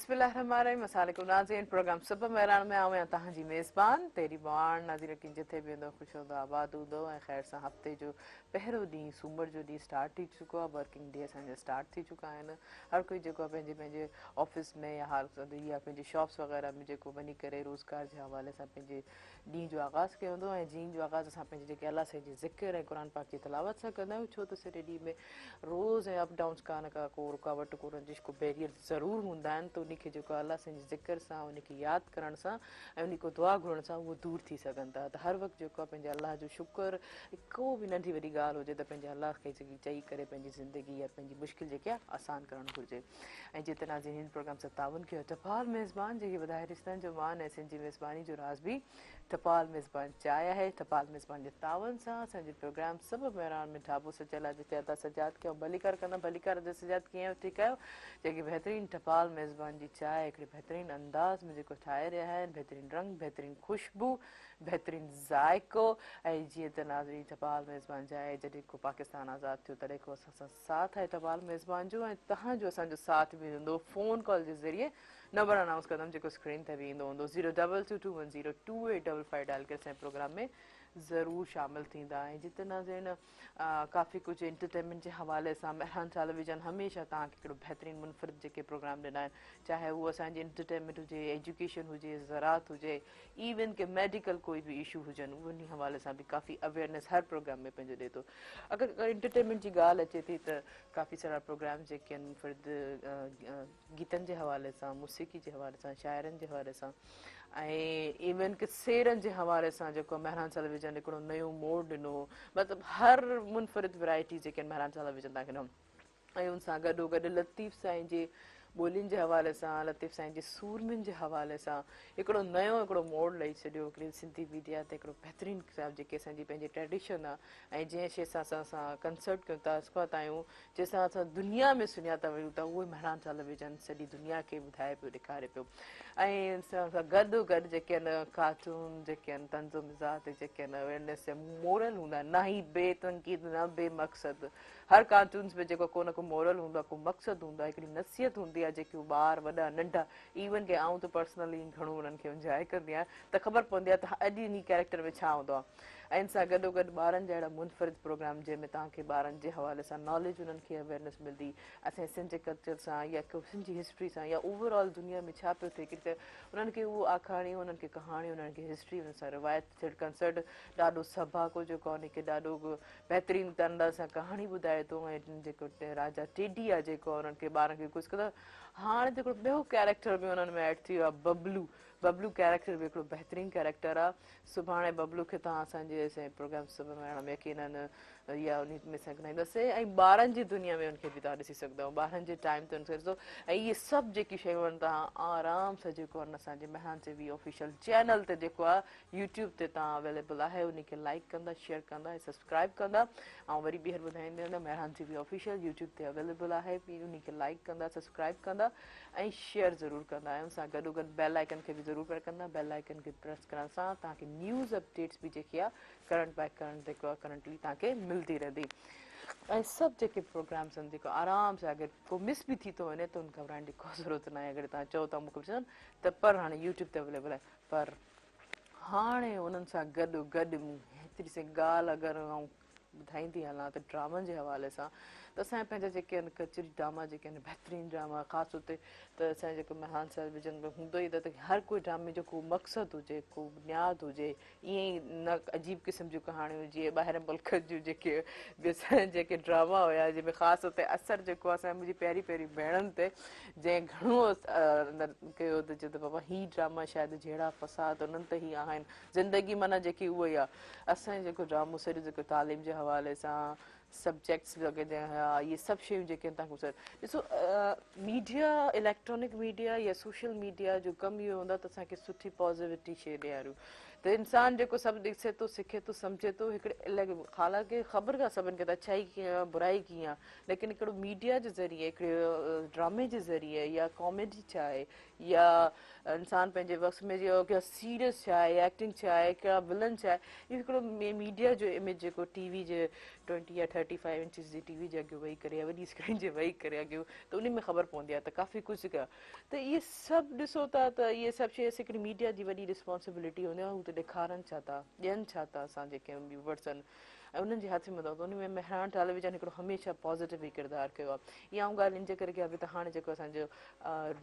बिस्मिल्लाहिर्रहमानिर्रहीम अस्सलामुअलैकुम नाज़रीन प्रोग्राम सब मेहरान में आऊं तहां जी मेज़बान तेरी बाण नाज़रीन की जिथे भी हूंदो ख़ुश हूंदो आबाद हूंदो ऐं ख़ैर सां हफ़्ते जो पहिरियों ॾींहुं सूमर जो ॾींहुं स्टार्ट थी चुको आहे वर्किंग डे असांजा स्टार्ट थी चुका आहिनि हर कोई जेको आहे पंहिंजे पंहिंजे ऑफिस में या पंहिंजे शॉप्स वग़ैरह में जेको वञी करे रोज़गार जे हवाले सां पंहिंजे ॾींहं जो आगाज़ कयो हूंदो ऐं ॾींहं जो आगाज़ असां पंहिंजे जेके अल्लाह साईं जे ज़िक्र ऐं क़ुर पाक जी तिलावत सां कंदा आहियूं छो त सॼे ॾींहं में रोज़ ऐं अप डाउन्स को रुकावट को रंजिश को बैरियर ज़रूरु हूंदा आहिनि त उनखे जेको अल्लाह साईं जे ज़िक्र सां उनखे यादि करण सां ऐं उन को दुआ घुरण सां उहो दूरि थी सघनि था त हर वक़्तु जेको आहे पंहिंजे अल्लाह जो शुक्र को बि नंढी वॾी ॻाल्हि हुजे त पंहिंजे अल्लाह खे चई करे पंहिंजी ज़िंदगी या पंहिंजी मुश्किल जेके आहे आसान करणु घुरिजे ऐं जिते नाज़रीन हिन प्रोग्राम सां ताउन कयो टपाल मेज़बान जेके वधाए रिश्तनि जो मान ऐं सिंधी मेज़बानी जो राज़ बि टपाल मेज़बान चाय आहे टपाल मेज़बान जे ताउन सां असांजे प्रोग्राम सभु महिरान में ढाबो सचियल आहे जिते अदा सजाद कयो भलीकार कंदा भलीकार अदा सजाद कीअं ठीकु आहियो जेके बहितरीनु टपाल मेज़बान जी चांहि हिकिड़े बहितरीनु अंदाज़ में जेको ठाहे रहिया आहिनि बहितरीनु रंग बहितरीनु ख़ुशबू बहितरीनु ज़ाइक़ो ऐं जीअं त नाज़रीन टपाल मेज़बान चांहि जॾहिं को पाकिस्तान आज़ादु थियो तॾहिं को असां सां साथ आहे टपाल मेज़बान जो ऐं तव्हांजो असांजो साथ बि हूंदो फ़ोन कॉल जे ज़रिए नंबर अनाउंस कंदमि जेको स्क्रीन ते बि ईंदो हूंदो 022210285 डायल करे असांजे प्रोग्राम में ज़रूरु शामिलु थींदा ऐं जिते नाज़रीन काफ़ी कुझु एंटरटेनमेंट जे हवाले सां मेहरान टेलीविज़न हमेशह तव्हांखे हिकिड़ो बहितरीनु मुनफ़रिद जेके प्रोग्राम ॾिना आहिनि चाहे उहो असांजी एंटरटेनमेंट हुजे एजुकेशन हुजे ज़रात हुजे इवन के मेडिकल कोई बि इशू हुजनि उन हवाले सां बि काफ़ी अवेयरनेस हर प्रोग्राम में पंहिंजो ॾिए थो अगरि एंटरटेनमेंट जी ॻाल्हि अचे थी त काफ़ी सारा प्रोग्राम जेके आहिनि मुनफ़रिद गीतनि जे हवाले सां मौसीक़ी जे हवाले सां शाइरनि जे हवाले सां ऐं इवन कि सेरनि जे हवाले सां जेको मेहरान टेलीविज़न हिकिड़ो नयो मोड़ ॾिनो मतिलबु हर मुनफ़रिद वैराइटी जेके आहिनि मेहरान टेलीविज़न तव्हांखे ॾिनो ऐं उन सां गॾोगॾु लतीफ़ साईं जे ॿोलियुनि जे हवाले सां लतीफ़ साईं जे सूरमियुनि जे हवाले सां हिकिड़ो नयो हिकिड़ो मोड़ ॾेई छॾियो हिकिड़ी सिंधी मीडिया ते हिकिड़ो बहितरीनु जेके असांजी पंहिंजी ट्रेडिशन आहे ऐं जंहिं शइ सां असां कंसर्ट कयूं था अस्पत आहियूं जंहिंसां असां दुनिया में सुञाता वयूं था उहे मेहरान टेलीविज़न सॼी दुनिया खे ॿुधाए पियो ॾेखारे पियो ऐं सां गॾोगॾु जेके आहिनि कार्टून जेके आहिनि तंज़ो मिज़ाज जेके आहिनि अवेयरनेस जा मोरल हूंदा आहिनि न ई बेतंकीद न बेमक़सद हर कार्टून्स में जेको को न को मोरल हूंदो आहे को मक़सदु हूंदो आहे हिकिड़ी नसीहत हूंदी आहे जेकी ॿार वॾा नंढा इवन की आऊं त पर्सनली घणो उन्हनि खे इंजॉय कंदी आहियां त ख़बर पवंदी आहे त अॼु इन कैरेक्टर में छा हूंदो आहे ऐं इन सां गॾोगॾु ॿारनि जा अहिड़ा मुनफ़रिद प्रोग्राम जंहिंमें तव्हांखे ॿारनि जे हवाले सां नॉलेज उन्हनि खे अवेयरनेस मिलंदी असांजे सिंध जे कल्चर सां या सिंध जी हिस्ट्री सां या ओवरऑल दुनिया में छा पियो थिए की त उन्हनि खे उहो आखाणियूं उन्हनि खे कहाणियूं उन्हनि खे हिस्ट्री उन सां रिवायत कंसर्ट ॾाढो सभा को जेको आहे उनखे ॾाढो बहितरीनु अंदाज़ सां कहाणी ॿुधाए थो ऐं जेको राजा टेडी आहे जेको उन्हनि खे ॿारनि खे कुझु कंदो हाणे त हिकिड़ो ॿियो कैरेक्टर बि उन्हनि में एड थी वियो आहे बबलू कैरेक्टर बि हिकिड़ो बहितरीनु कैरेक्टर आहे सुभाणे बबलू खे तव्हां असांजे प्रोग्राम सभु में यकीननि या उन में सघंदासीं ऐं ॿारनि जी दुनिया में उनखे बि तव्हां ॾिसी सघंदव ॿारनि जे टाइम ते उनखे ॾिसो ऐं इहे सभु जेकी शयूं आहिनि तव्हां आराम सां जेको आहे असांजे मेहरान टीवी ऑफिशियल चैनल ते जेको आहे यूट्यूब ते तव्हां अवेलेबल आहे उनखे लाइक कंदा शेयर कंदा ऐं सब्सक्राइब कंदा ऐं वरी ॿीहर ॿुधाईंदे वेंदा मेहरान टीवी ऑफिशियल यूट्यूब ते अवेलेबल आहे उनखे लाइक कंदा सब्सक्राइब कंदा ऐं शेयर ज़रूरु कंदा ऐं उन सां गॾोगॾु बेल आइकन खे बि ज़रूरु प्रेस कंदा बेल आइकन खे प्रेस करण सां तव्हांखे न्यूज़ अपडेट्स बि जेकी आहे करंट बाय करंट जेको आहे करंटली तव्हांखे मिलंदी रहंदी ऐं सभु जेके प्रोग्राम्स आहिनि जेको आराम सां अगरि को मिस बि थी थो वञे त उन घबराइण जी को ज़रूरत न आहे अगरि तव्हां चओ था मूंखे ॾिसनि त पर हाणे यूट्यूब ते अवेलेबल आहे पर हाणे उन्हनि सां गॾु हेतिरी सी ॻाल्हि अगरि आउं ॿुधाईंदी हलां त ड्रामनि जे हवाले सां त असांजा पंहिंजा जेके आहिनि कचरी ड्रामा जेके आहिनि बहितरीनु ड्रामा ख़ासि हुते त असांजे जेको मेहरान टेलीविज़न में हूंदो ई त हर कोई ड्रामे जो को मक़सदु हुजे को बुनियादु हुजे ईअं ई न अजीब क़िस्म जूं कहाणियूं जीअं ॿाहिरि मुल्क जूं जेके जेके ड्रामा हुया जंहिंमें ख़ासि हुते असरु जेको आहे असांजे मुंहिंजी पहिरीं भेणनि ते जंहिं घणो कयो त चयो त बाबा हीअ ड्रामा शायदि जहिड़ा फ़साद उन्हनि ते ई आहिनि ज़िंदगी माना जेकी उहा ई आहे असांजो जेको ड्रामो सॼो जेको तालीम जे हवाले सां सब्जेक्ट्स वग़ैरह हुया इहे सभु शयूं जेके आहिनि तव्हांखे ॾिसो मीडिया इलेक्ट्रॉनिक मीडिया या सोशल मीडिया जो कमु इहो हूंदो आहे त असांखे सुठी पॉज़िटिविटी शइ ॾियारियूं त इंसान जेको सभु ॾिसे थो सिखे थो सम्झे थो हिकिड़े अलॻि हालांकि ख़बर का सभिनि खे त अच्छाई कीअं बुराई कीअं लेकिन हिकिड़ो मीडिया जे ज़रिए हिकिड़े ड्रामे जे ज़रिए या कॉमेडी छा आहे या इंसान पंहिंजे वक़्त में जो कहिड़ा सीरियस छा आहे एक्टिंग छा आहे कहिड़ा विलन छा आहे इहो हिकिड़ो मीडिया जो इमेज जेको टीवी जे 20 या 35 इंचिस जी टीवी जे अॻियां वेही करे या वॾी स्क्रीन जे वेही करे अॻियां त उन में ख़बर पवंदी आहे त काफ़ी कुझु का त इहे सभु ॾिसो था त इहे सभु शइ हिकिड़ी मीडिया जी वॾी रिस्पॉन्सिबिलिटी हूंदी आहे हू त ॾेखारनि छा था ॾियनि छा था असां जेके व्यूवर्स आहिनि ऐं उन्हनि जे हथ में अथव त उन में मेहरान टेलीविजन हिकिड़ो हमेशह पॉज़िटिव ई किरदारु कयो आहे इहा ॻाल्हि इन जे करे कया बि त हाणे जेको असांजो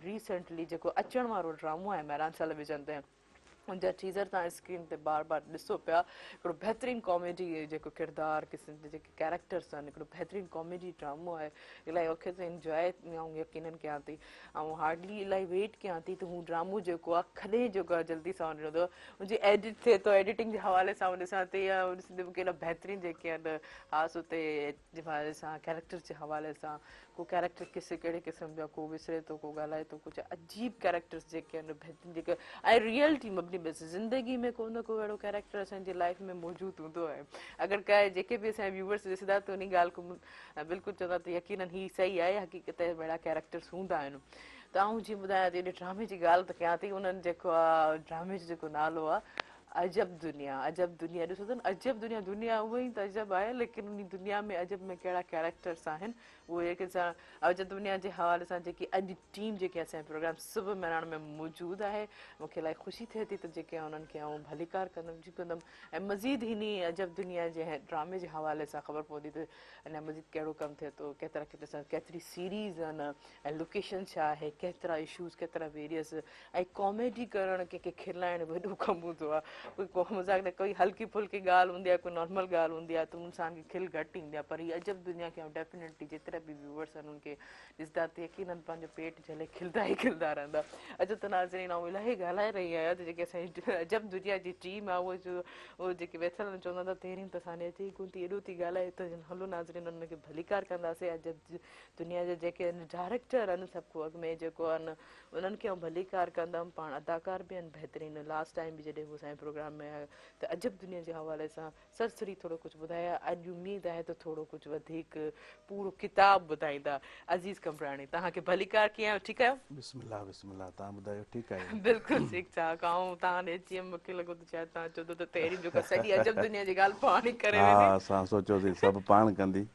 रिसेंटली जेको अचण वारो ड्रामो आहे मेहरान टेलीविजन ते उनजा टीज़र तव्हां स्क्रीन ते बार बार ॾिसो पिया हिकिड़ो बहितरीनु कॉमेडी जेको किरदारु क़िस्म जा जेके कैरेक्टर्स आहिनि हिकिड़ो बहितरीनु कॉमेडी ड्रामो आहे इलाही औखे ते इंजॉय ऐं यकीननि कयां थी ऐं हार्डली इलाही वेट कयां थी त हू ड्रामो जेको आहे कॾहिं जेको आहे जल्दी सां वञिणो अथव मुंहिंजी एडिट थिए थो एडिटिंग जे हवाले सां ॾिसां थी या ॾिसंदे मूंखे एॾा बहितरीनु जेके आहिनि ख़ासि हुते जे हवाले सां कैरेक्टर जे हवाले सां को कैरेक्टर कहिड़े क़िस्म जा को विसरे थो को ॻाल्हाए थो कुझु अजीब कैरेक्टर्स जेके आहिनि बहितरीनु जेके ऐं रियलिटी मबनी बस ज़िंदगी में को न को अहिड़ो कैरेक्टर असांजी लाइफ में मौजूदु हूंदो आहे अगरि काई जेके बि असांजा व्यूवर्स ॾिसंदा त उन ॻाल्हि को बिल्कुलु चवंदा त यकीननि हीअ सही आहे हक़ीक़त अहिड़ा कैरेक्टर्स हूंदा आहिनि त आउं जीअं ॿुधायां थी एॾे ड्रामे जी ॻाल्हि त कयां थी उन्हनि जेको आहे ड्रामे जो जेको नालो आहे अजब दुनिया ॾिसो था न अजब दुनिया उहा ई त अजब आहे लेकिन उन दुनिया में अजब में कहिड़ा कैरेक्टर्स आहिनि उहे सां अजब दुनिया जे हवाले सां जेकी अॼु टीम जेके असांजे प्रोग्राम सुबुह महिराण में मौजूदु आहे मूंखे इलाही ख़ुशी थिए थी त जेके उन्हनि खे आउं भलीकार कंदमि कंदमि ऐं मज़ीद हिन अजब दुनिया जे ड्रामे जे हवाले सां ख़बर पवंदी त अञा मज़ीद कहिड़ो कमु थिए थो केतिरी सीरीज़ आहिनि ऐं लोकेशन छा आहे केतिरा इशूज़ केतिरा वेरियस ऐं कॉमेडी करणु कंहिंखे खिलाइणु वॾो कमु हूंदो आहे कोई को मज़ाक न कोई हल्की फुल्की ॻाल्हि हूंदी आहे कोई नॉर्मल ॻाल्हि हूंदी आहे त इंसान खे खिल घटि ईंदी आहे पर हीअ अजब दुनिया खे डेफिनेटली जेतिरा बि व्यूवर्स आहिनि उनखे ॾिसंदा त यकीननि पंहिंजो पेट झले खिलंदा ई खिलंदा रहंदा अॼु त नाज़रीन आउं इलाही ॻाल्हाए रही आहियां त जेके असांजी अजब दुनिया जी टीम आहे उहो जेके वेठल आहिनि चवंदा त तेरियूं त असांखे अचे ई कोन थी एॾो थी ॻाल्हाए त हलो नाज़रीन उनखे भलीकार कंदासीं अजब दुनिया जा जेके आहिनि डायरेक्टर आहिनि सभु को अॻ में जेको आहिनि उन्हनि खे आउं भलीकार कंदमि पाण अदाकार बि आहिनि बहितरीनु लास्ट टाइम बि जॾहिं हू असांजे प्रोग्राम में आयो त अजब दुनिया जे हवाले सां सरसरी थोरो कुझु ॿुधाया अॼु उमेद आहे त थोरो कुझु वधीक पूरो किताब ॿुधाईंदा अज़ीज़ कमराणी तव्हांखे भलीकार कीअं आहियो ठीकु आहियो बिस्मिल्लाह बिस्मिल्लाह तव्हां ॿुधायो ठीकु आहियो बिल्कुलु ठीकु ठाक ऐं तव्हां ॾे अची मूंखे लॻो त शायदि तव्हां चवंदो त पहिरीं जेको सॼी अजब दुनिया जी ॻाल्हि पाण ई करे हा वेंदी असां सोचियोसीं सभु पाण कंदी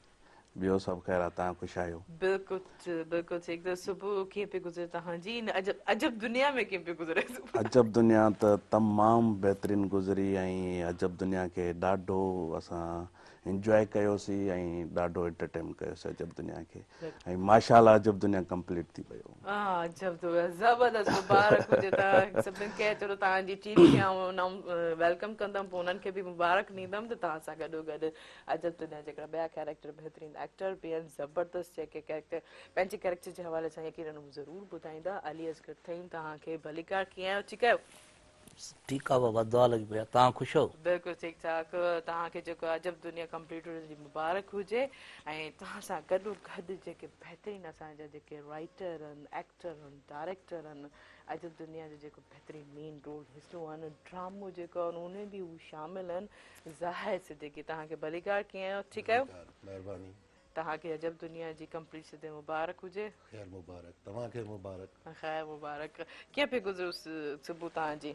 ॿियो सभु ख़ैर आहे तव्हां ख़ुशि आहियो बिल्कुलु ठीकु त सुबुह कीअं पई गुज़रे तव्हांजी अजब दुनिया में कीअं पई गुज़रे अजब दुनिया त तमामु बहितरीनु गुज़री ऐं अजब दुनिया खे ॾाढो असां इंजॉय कयोसीं ऐं ॾाढो एंटरटेन कयोसीं अजब दुनिया खे ऐं माशाल्लाह अजब दुनिया कंप्लीट थी वियो हा ज़बरदस्त मुबारक हुजे त सभिनि खे चलो तव्हांजी टीम खे आउं वेलकम कंदमि पोइ उन्हनि खे बि मुबारक ॾींदमि त तव्हां सां गॾोगॾु अजब दुनिया जेका ॿिया कैरेक्टर बहितरीनु एक्टर बि आहिनि ज़बरदस्त जेके कैरेक्टर पंहिंजे कैरेक्टर जे हवाले सां यकीननि हू ज़रूरु ॿुधाईंदा अली असगर अथई तव्हांखे भलीकार कीअं आहियो ठीकु आहियो ठीकु आहे बाबा दुआ लॻी पिया तव्हां ख़ुशि हो बिल्कुलु ठीकु ठाक तव्हांखे जेको अजब दुनिया कंप्लीट हुन जी मुबारक हुजे ऐं तव्हां सां गॾोगॾु जेके बहितरीनु असांजा जेके राइटर आहिनि एक्टर आहिनि डायरेक्टर आहिनि अजब दुनिया जो जेको बहितरीनु मेन रोल हिसो आहिनि ड्रामो जेको आहे उन में बि हू शामिलु आहिनि ज़ाहिर सिद्दीकी तव्हांखे भलीकार कीअं आहियो ठीकु आहियो महिरबानी तव्हांखे अजब दुनिया जी कंप्लीट सिधे मुबारक हुजे ख़ैर मुबारक तव्हांखे मुबारक ख़ैर मुबारक कीअं पई गुज़रे सुबुह तव्हांजी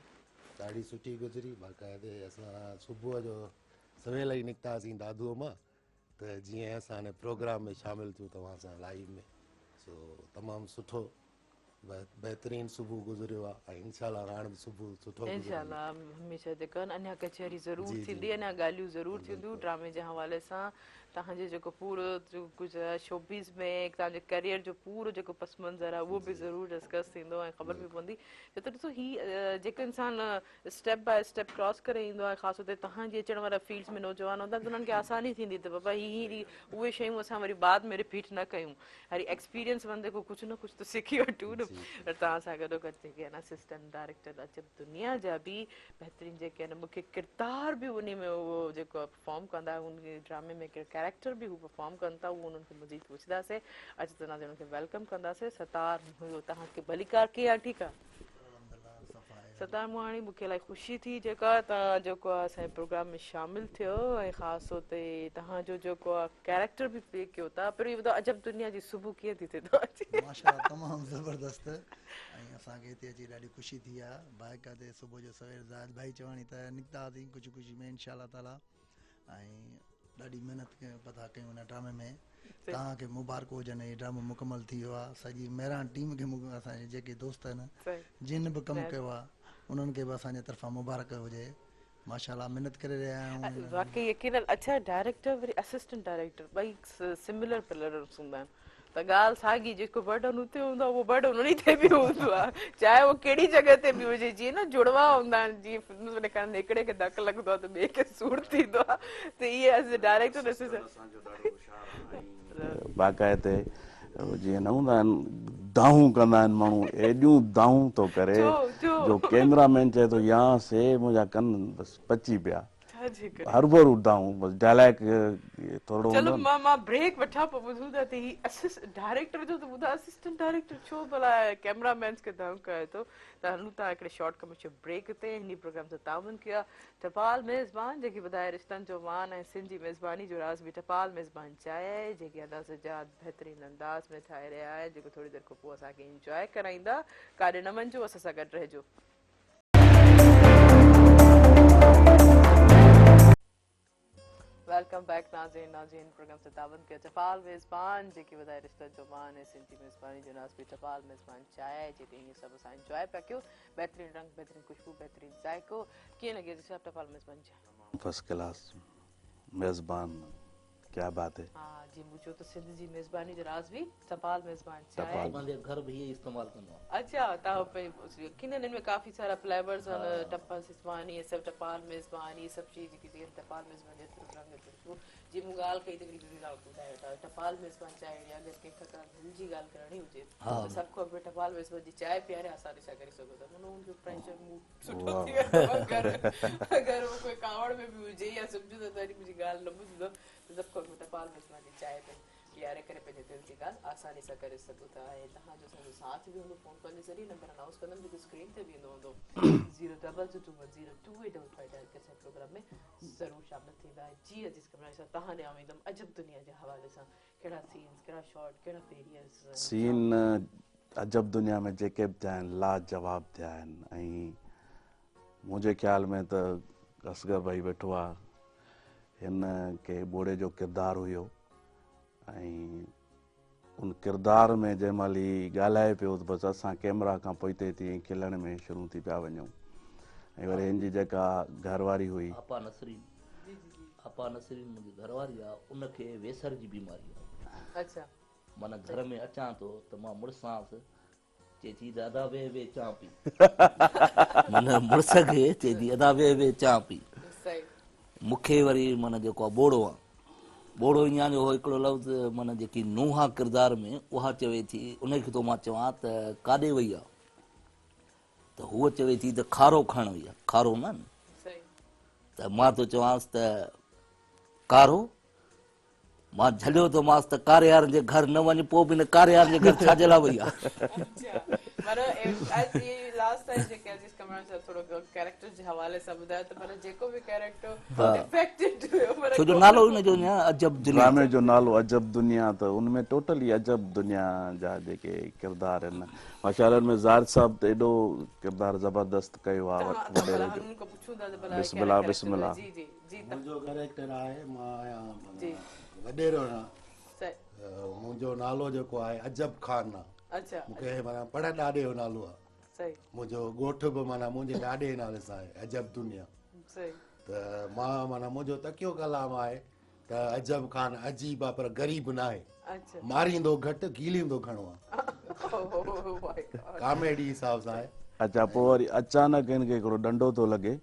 ॾाढी सुठी गुज़री बाक़ाइदे असां सुबुह जो सवेल ई निकितासीं दादूअ मां त जीअं असां हाणे प्रोग्राम में शामिलु थियूं तव्हां सां लाइव में सो तमामु सुठो बहितरीनु सुबुह गुज़रियो आहे ऐं इंशाल्लाह हाणे बि सुबुह सुठो इंशाल्लाह हमेशह जेको अञा कचहरी ज़रूरु थींदी अञा ॻाल्हियूं ज़रूरु थींदियूं ड्रामे जे हवाले सां तव्हांजे जेको पूरो कुझु शोबीज़ में तव्हांजे करियर जो पूरो जेको पस मंज़र आहे उहो बि ज़रूरु डिस्कस थींदो ऐं ख़बर बि पवंदी छो त ॾिसो हीअ जेको इंसानु स्टेप बाय स्टेप क्रॉस करे ईंदो आहे ख़ासि तौर ते तव्हांजे अचण वारा फील्ड्स में नौजवान हूंदा त उन्हनि खे आसानी थींदी त बाबा हीअ उहे शयूं असां वरी बाद में रिपीट न कयूं हरी एक्सपीरियंस बंदे को कुझु न कुझु त सिखी वठूं न पर तव्हां सां गॾोगॾु जेके आहिनि असिस्टेंट डायरेक्टर अजब दुनिया जा बि बहितरीनु जेके आहिनि मूंखे किरदार बि उन में उहो जेको परफॉर्म कंदा उन ड्रामे में कैरेक्टर बि हू परफॉर्म कनि था उहो उन्हनि खे मज़ीद पुछंदासीं अॼु त उन्हनि खे वेलकम कंदासीं सतार हुयो तव्हांखे भलीकार कीअं आहे ठीकु आहे सतार मुहाणी मूंखे इलाही ख़ुशी थी जेका तव्हां जेको आहे असांजे प्रोग्राम में शामिल थियो ऐं ख़ासि तौर ते तव्हांजो जेको आहे कैरेक्टर बि प्ले कयो था पहिरियों इहो ॿुधायो अजब दुनिया जी सुबुह कीअं थी थिए तव्हांजी माशाल्लाह तमामु ज़बरदस्त ऐं असांखे हिते अची ॾाढी ख़ुशी थी आहे बाइक ते सुबुह जो सवेल ज़ाहिद भाई चवाणी त निकितासीं कुझु कुझु में इनशा ताला ऐं ॾाढी महिनत पता कयूं हिन ड्रामे में तव्हांखे मुबारक हुजनि इहो ड्रामो मुकमल थी वियो आहे सॼी महिरान टीम खे असांजे जेके दोस्त आहिनि जिन बि कमु कयो आहे उन्हनि खे बि असांजे तरफ़ां मुबारक हुजे माशाल्लाह महिनत करे रहिया आहियूं वाकई यकीनन अच्छा डायरेक्टर वरी असिस्टेंट डायरेक्टर ॿई सिमिलर पिलर्स हूंदा आहिनि त ॻाल्हि साॻी जेको बर्डन हुते हूंदो आहे उहो बर्डन उन्ही ते बि हूंदो आहे चाहे उहो कहिड़ी जॻह ते बि हुजे जीअं न जुड़वा हूंदा आहिनि जीअं फिल्म में ॾेखारींदा आहिनि, हिकिड़े खे धकु लॻंदो आहे त ॿिए खे सूरु थींदो आहे त इहे डायरेक्टर बाक़ाइदे जीअं न हूंदा आहिनि दाहूं कंदा आहिनि माण्हू एॾियूं दाहूं थो करे जो कैमरामैन चए थो यहाँ से मुंहिंजा कन बसि पची पिया हर भरू दाहूं बसि डायलॉग थोरो चलो मां ब्रेक वठां पोइ ॿुधूं था त ही डायरेक्टर जो त ॿुधा असिस्टेंट डायरेक्टर छो भला कैमरामैन्स खे दाहूं करे थो त हलूं था हिकिड़े शॉर्ट कमर्शियल ब्रेक ते हिन प्रोग्राम सां ताउन कयो टपाल मेज़बान जेकी ॿुधाए रिश्तनि जो मान ऐं सिंध जी मेज़बानी जो राज़ बि टपाल मेज़बान चाहे जेकी अदा सजाद बहितरीन अंदाज़ में ठाहे रहिया आहे जेको थोरी देरि खां पोइ असांखे इंजॉय कराईंदा काॾे न वञिजो असां सां गॾु रहिजो वेलकम बैक नाज़रीन प्रोग्राम से तावन के टपाल मेज़बान जेकी वधाए रिश्तनि जो मान ऐं सिंधी मेज़बानी जो नाज़ बि टपाल मेज़बान चाहे जेके हीअं सभु असां इंजॉय पिया कयो बहितरीन रंग बहितरीन खुशबू बहितरीन ज़ाइको कीअं लॻे ॾिसो टपाल मेज़बान चाहे फर्स्ट क्लास मेज़बान क्या बात है हा जी मुझो तो सिंध जी मेज़बानी जो राज़ बि टपाल मेज़बान चाहे असांजे घर बि इहे इस्तेमालु कंदो आहे अच्छा तव्हां यकीनन हिन में काफ़ी सारा फ्लेवर्स आहिनि टपाल मेज़बानी ये सब टपाल मेज़बानी ये सब चीज़ जेकी जीअं टपाल मेज़बान जेतिरो रंग खुशबू जी मूं ॻाल्हि कई त हिकिड़ी ॿुधाए वठां टपाल मेज़बान चांहि अगरि कंहिंखां का दिलि जी ॻाल्हि करणी हुजे त सभु खां अॻु टपाल मेज़बान जी चांहि पीआरे आसानी सां करे सघो था हुन जो प्रेशर मूड सुठो थी वेंदो अगरि उहो कोई कावड़ में बि हुजे या सम्झो त वरी मुंहिंजी ॻाल्हि न ॿुधंदो त सभु खां अॻु टपाल मेज़बान जी चांहि ते पीआरे करे पंहिंजे दिलि जी ॻाल्हि आसानी सां करे सघो था ऐं तव्हांजो असांजो साथ बि हूंदो फ़ोन कॉल जे ज़रिए नंबर अनाउंस कंदमि जेको स्क्रीन ते बि ईंदो हूंदो 022102855 डायल करे प्रोग्राम में ज़रूरु शामिल थींदा जी अजीज़ कमरा सां तव्हां ॾे ईंदमि अजब दुनिया जे हवाले सां कहिड़ा सीन्स कहिड़ा शॉट कहिड़ा पेरियर्स सीन अजब दुनिया में जेके बि थिया आहिनि लाजवाब थिया आहिनि ऐं मुंहिंजे ख़्याल में त असगर भाई वेठो आहे हिन के ॿोड़े जो किरदारु हुयो ऐं उन किरदार में जंहिं महिल ही ॻाल्हाए पियो त बसि असां कैमरा खां पोइते तीअं खिलण में शुरू थी पिया वञूं ऐं वरी हिन जी जेका घरवारी हुई आपा नसरीन मुंहिंजी घरवारी आहे उनखे वेसर जी बीमारी आहे अच्छा माना घर में अचां थो त मां मुड़ुसांसि चए थी दादा वे चां पी माना मुड़ुस खे चए थी अदा वे चां पी सही मूंखे वरी माना जेको आहे ॿोड़ो आहे ॿोड़ो ईअं जो हिकिड़ो लफ़्ज़ माना जेकी नुंहुं आहे किरदार में उहा चवे थी उनखे थो मां चवां त काॾे वई आहे त हूअ चवे थी त खारो खणणु वई आहे खारो न सही त मां थो चवांसि त कारो मां झलियो थो मांसि त कारे वारनि जे घर न वञ पोइ बि न कारे वारनि जे घर छाजे लाइ वई आहे माना आज ये लास्ट टाइम जेके अजीज कमरा सां थोरो कैरेक्टर जे हवाले सां ॿुधायो त माना जेको बि कैरेक्टर इफेक्टेड हुयो पर छो जो नालो हुनजो न अजब दुनिया ड्रामे जो नालो अजब दुनिया त उनमें टोटली अजब दुनिया जा जेके किरदार आहिनि माशाल्लाह में ज़ाहिर साहब त एॾो किरदारु ज़बरदस्त कयो आहे वॾेरे जो बिस्मिल्लाह बिस्मिल्लाह जी जी जी मुंहिंजो कैरेक्टर आहे मां आहियां वॾेरो न मुंहिंजो नालो जेको आहे अजब ख़ान आहे अच्छा मूंखे माना पढ़ ॾाॾे जो नालो आहे सही मुंहिंजो ॻोठु बि माना मुंहिंजे ॾाॾे नाले सां आहे अजब दुनिया सही त मां माना मुंहिंजो तकियो कलाम आहे त अजब ख़ान अजीब आहे पर ग़रीब न आहे अच्छा मारींदो घटि गीलींदो घणो आहे कॉमेडी हिसाब सां आहे अच्छा पोइ वरी अचानक हिनखे हिकिड़ो डंडो थो लॻे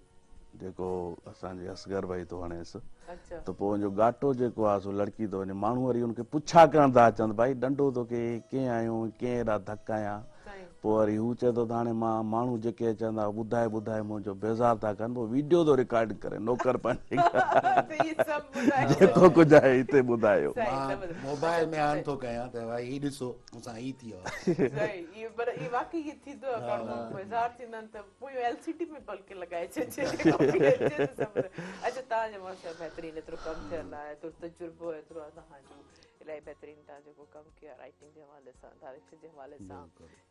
जेको असांजे असगर भाई थो हणेसि अच्छा त पोइ हुनजो घाटो जेको आहे सो लड़की थो वञे माण्हू वरी हुनखे पुछा करण था अचनि भाई डंडो तोखे कीअं आहियूं कीअं हेॾा धक आया पोइ वरी हू चए थो त हाणे मां माण्हू जेके चवंदा ॿुधाए ॿुधाए मुंहिंजो बेज़ार था कनि पोइ वीडियो थो रिकॉर्ड करे नौकर पंहिंजे त ये सभु ॿुधाए जेको कुझु आहे हिते ॿुधायो मां मोबाइल में ऑन थो कयां त भाई ही ॾिसो मूंसां ही थी वियो सही ये पर ये वाकई ये थींदो आहे कारणो बेज़ार थींदा आहिनि त पोइ एलसीडी में बल्कि लॻाए छॾिजे अच्छा तव्हांजो माशा बहितरीनु एतिरो कमु थियल आहे एतिरो तजुर्बो एतिरो आहे तव्हांजो इलाही बहितरीनु तव्हां जेको कमु कयो आहे राइटिंग जे हवाले सां डायरेक्शन जे हवाले सां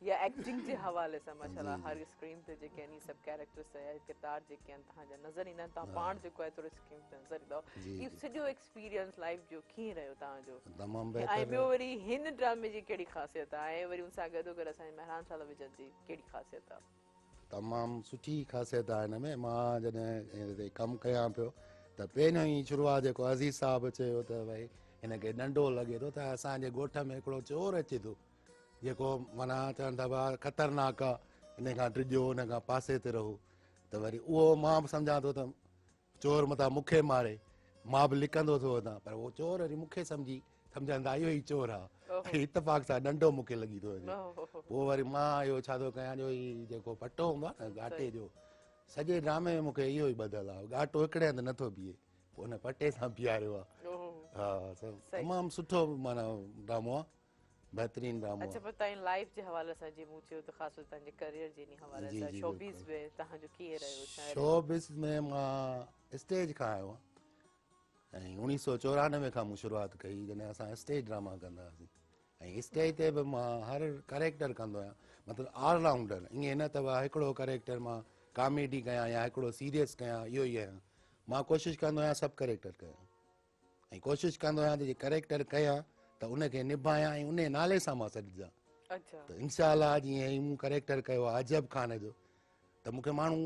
या एक्टिंग जे हवाले सां माशाल्लाह हर स्क्रीन ते जेके आहिनि सभु कैरेक्टर्स या किरदार जेके आहिनि तव्हांजा नज़र ईंदा आहिनि तव्हां पाण जेको आहे थोरो स्क्रीन ते नज़र ईंदो इहो सॼो एक्सपीरियंस लाइफ जो कीअं रहियो तव्हांजो तमामु ऐं ॿियो वरी हिन ड्रामे जी कहिड़ी ख़ासियत आहे ऐं वरी उन सां गॾोगॾु असांजे महिरान साल विजन जी कहिड़ी ख़ासियत आहे तमामु सुठी ख़ासियत आहे हिन में मां जॾहिं कमु कयां पियो त पहिरियों ई शुरूआत जेको अज़ीज़ साहब चयो त भई हिनखे ॾंडो लॻे थो त असांजे ॻोठ में हिकिड़ो चोर अचे थो जेको माना चवनि था भाउ ख़तरनाक आहे हिन खां टिजो हिन खां पासे ते रहो त वरी उहो मां बि सम्झां थो त चोर मथां मूंखे मारे मां बि लिकंदो थो वञा पर उहो चोर वरी मूंखे सम्झंदा इहो ई चोर आहे इतफ़ाक़ सां ॾंडो मूंखे लॻी थो वञे पोइ वरी मां इहो छा थो कयां जो ही जेको पटो हूंदो आहे न घाटे जो सॼे ड्रामे में मूंखे इहो ई ॿधल आहे घाटो हिकिड़े हंधि नथो बीहे पोइ हुन पटे सां बीहारियो आहे हा तमामु सुठो माना ड्रामो आहे बहितरीनु ड्रामो अच्छा पर तव्हांजी लाइफ जे हवाले सां जीअं मूं चयो त ख़ासि तव्हांजे करियर जे हवाले सां शोबीज़ में तव्हांजो कीअं रहियो शोबीज़ में मां स्टेज खां आयो आहियां ऐं 1994 खां मूं शुरूआत कई जॾहिं असां स्टेज ड्रामा कंदा हुआसीं ऐं स्टेज ते बि मां हर करेक्टर कंदो आहियां मतिलबु ऑलराउंडर ईअं न त हिकिड़ो करेक्टर मां कॉमेडी कयां या हिकिड़ो सीरियस कयां इहो ई आहियां मां कोशिशि कंदो आहियां सभु करेक्टर कयां ऐं कोशिशि कंदो आहियां त जे करेक्टर कयां त उनखे निभायां ऐं उन नाले सां मां सॾिजां अच्छा त इंशाअल्लाह जीअं ही मूं करेक्टर कयो आहे अजब खान जो त मूंखे माण्हू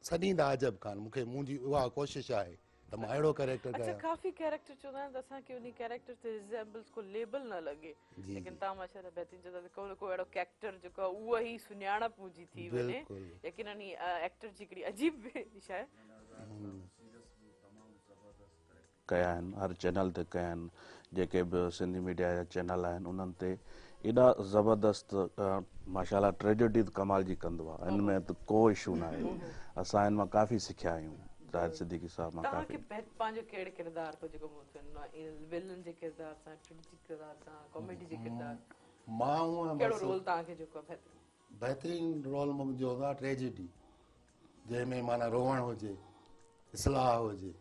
सॾींदा अजब खान मूंखे मुंहिंजी उहा कोशिशि आहे त मां अहिड़ो करेक्टर अच्छा कयां काफ़ी कैरेक्टर चवंदा आहिनि त असांखे उन कैरेक्टर ते रिज़ेम्बल्स को लेबल न लॻे लेकिन तव्हां माशाल्लाह बहितरीनु चवंदा को न को अहिड़ो कैरेक्टर जेको आहे उहा ई सुञाणप मुंहिंजी थी वञे बिल्कुलु यकीनन ही एक्टर जी हिकिड़ी अजीब शइ कया आहिनि हर चैनल ते कया आहिनि जेके बि सिंधी मीडिया जा चैनल आहिनि उन्हनि ते एॾा ज़बरदस्त माशाल्लाह ट्रेजेडी कमाल जी कंदो आहे हिन में त को इशू न आहे असां हिन मां काफ़ी सिखिया आहियूं ज़ाहिर सिद्दीकी साहब मां तव्हांखे काफ़ी पंहिंजो कहिड़े किरदार को जेको विलन जे किरदार सां ट्रेजेडी किरदार सां कॉमेडी जे किरदार मां हूअं कहिड़ो रोल तव्हांखे जेको आहे बहितरीनु रोल मुंहिंजो हूंदो आहे ट्रेजेडी जंहिंमें माना रोअण हुजे इस्लाह हुजे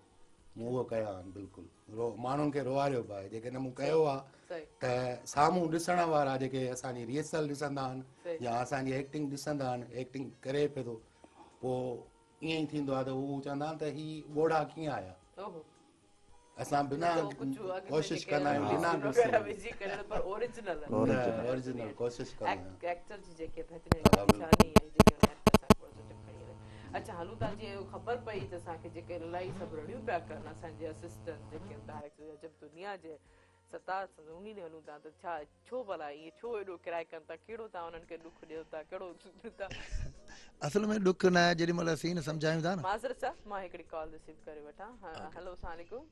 मूं उहो कया आहिनि बिल्कुलु माण्हुनि खे रोआरियो बि आहे जेकॾहिं मूं कयो आहे त साम्हूं ॾिसण वारा जेके असांजी रिहर्सल ॾिसंदा आहिनि या असांजी एक्टिंग ॾिसंदा आहिनि एक्टिंग करे पियो थो पोइ ईअं ई थींदो आहे त हू चवंदा आहिनि त ही ॻोढ़ा कीअं आया असां बिना कोशिशि कंदा आहियूं बिना ओरिजिनल कोशिशि कंदा आहियूं एक्टर जी जेके निशानी आहे जेके अच्छा हलूं था जीअं ख़बर पई त असांखे जेके इलाही सभु रड़ियूं पिया कनि असांजे असिस्टेंट जेके डायरेक्टर जब दुनिया जे सतार उन ॾे हलूं था त छा छो भला ईअं छो एॾो किराए कनि था कहिड़ो तव्हां उन्हनि खे ॾुख ॾियो था कहिड़ो था असल में ॾुख न आहे जेॾी महिल सीन सम्झायूं था न माज़रत साहब मां हिकिड़ी कॉल रिसीव करे वठां हेलो अस्सलाम वालेकुम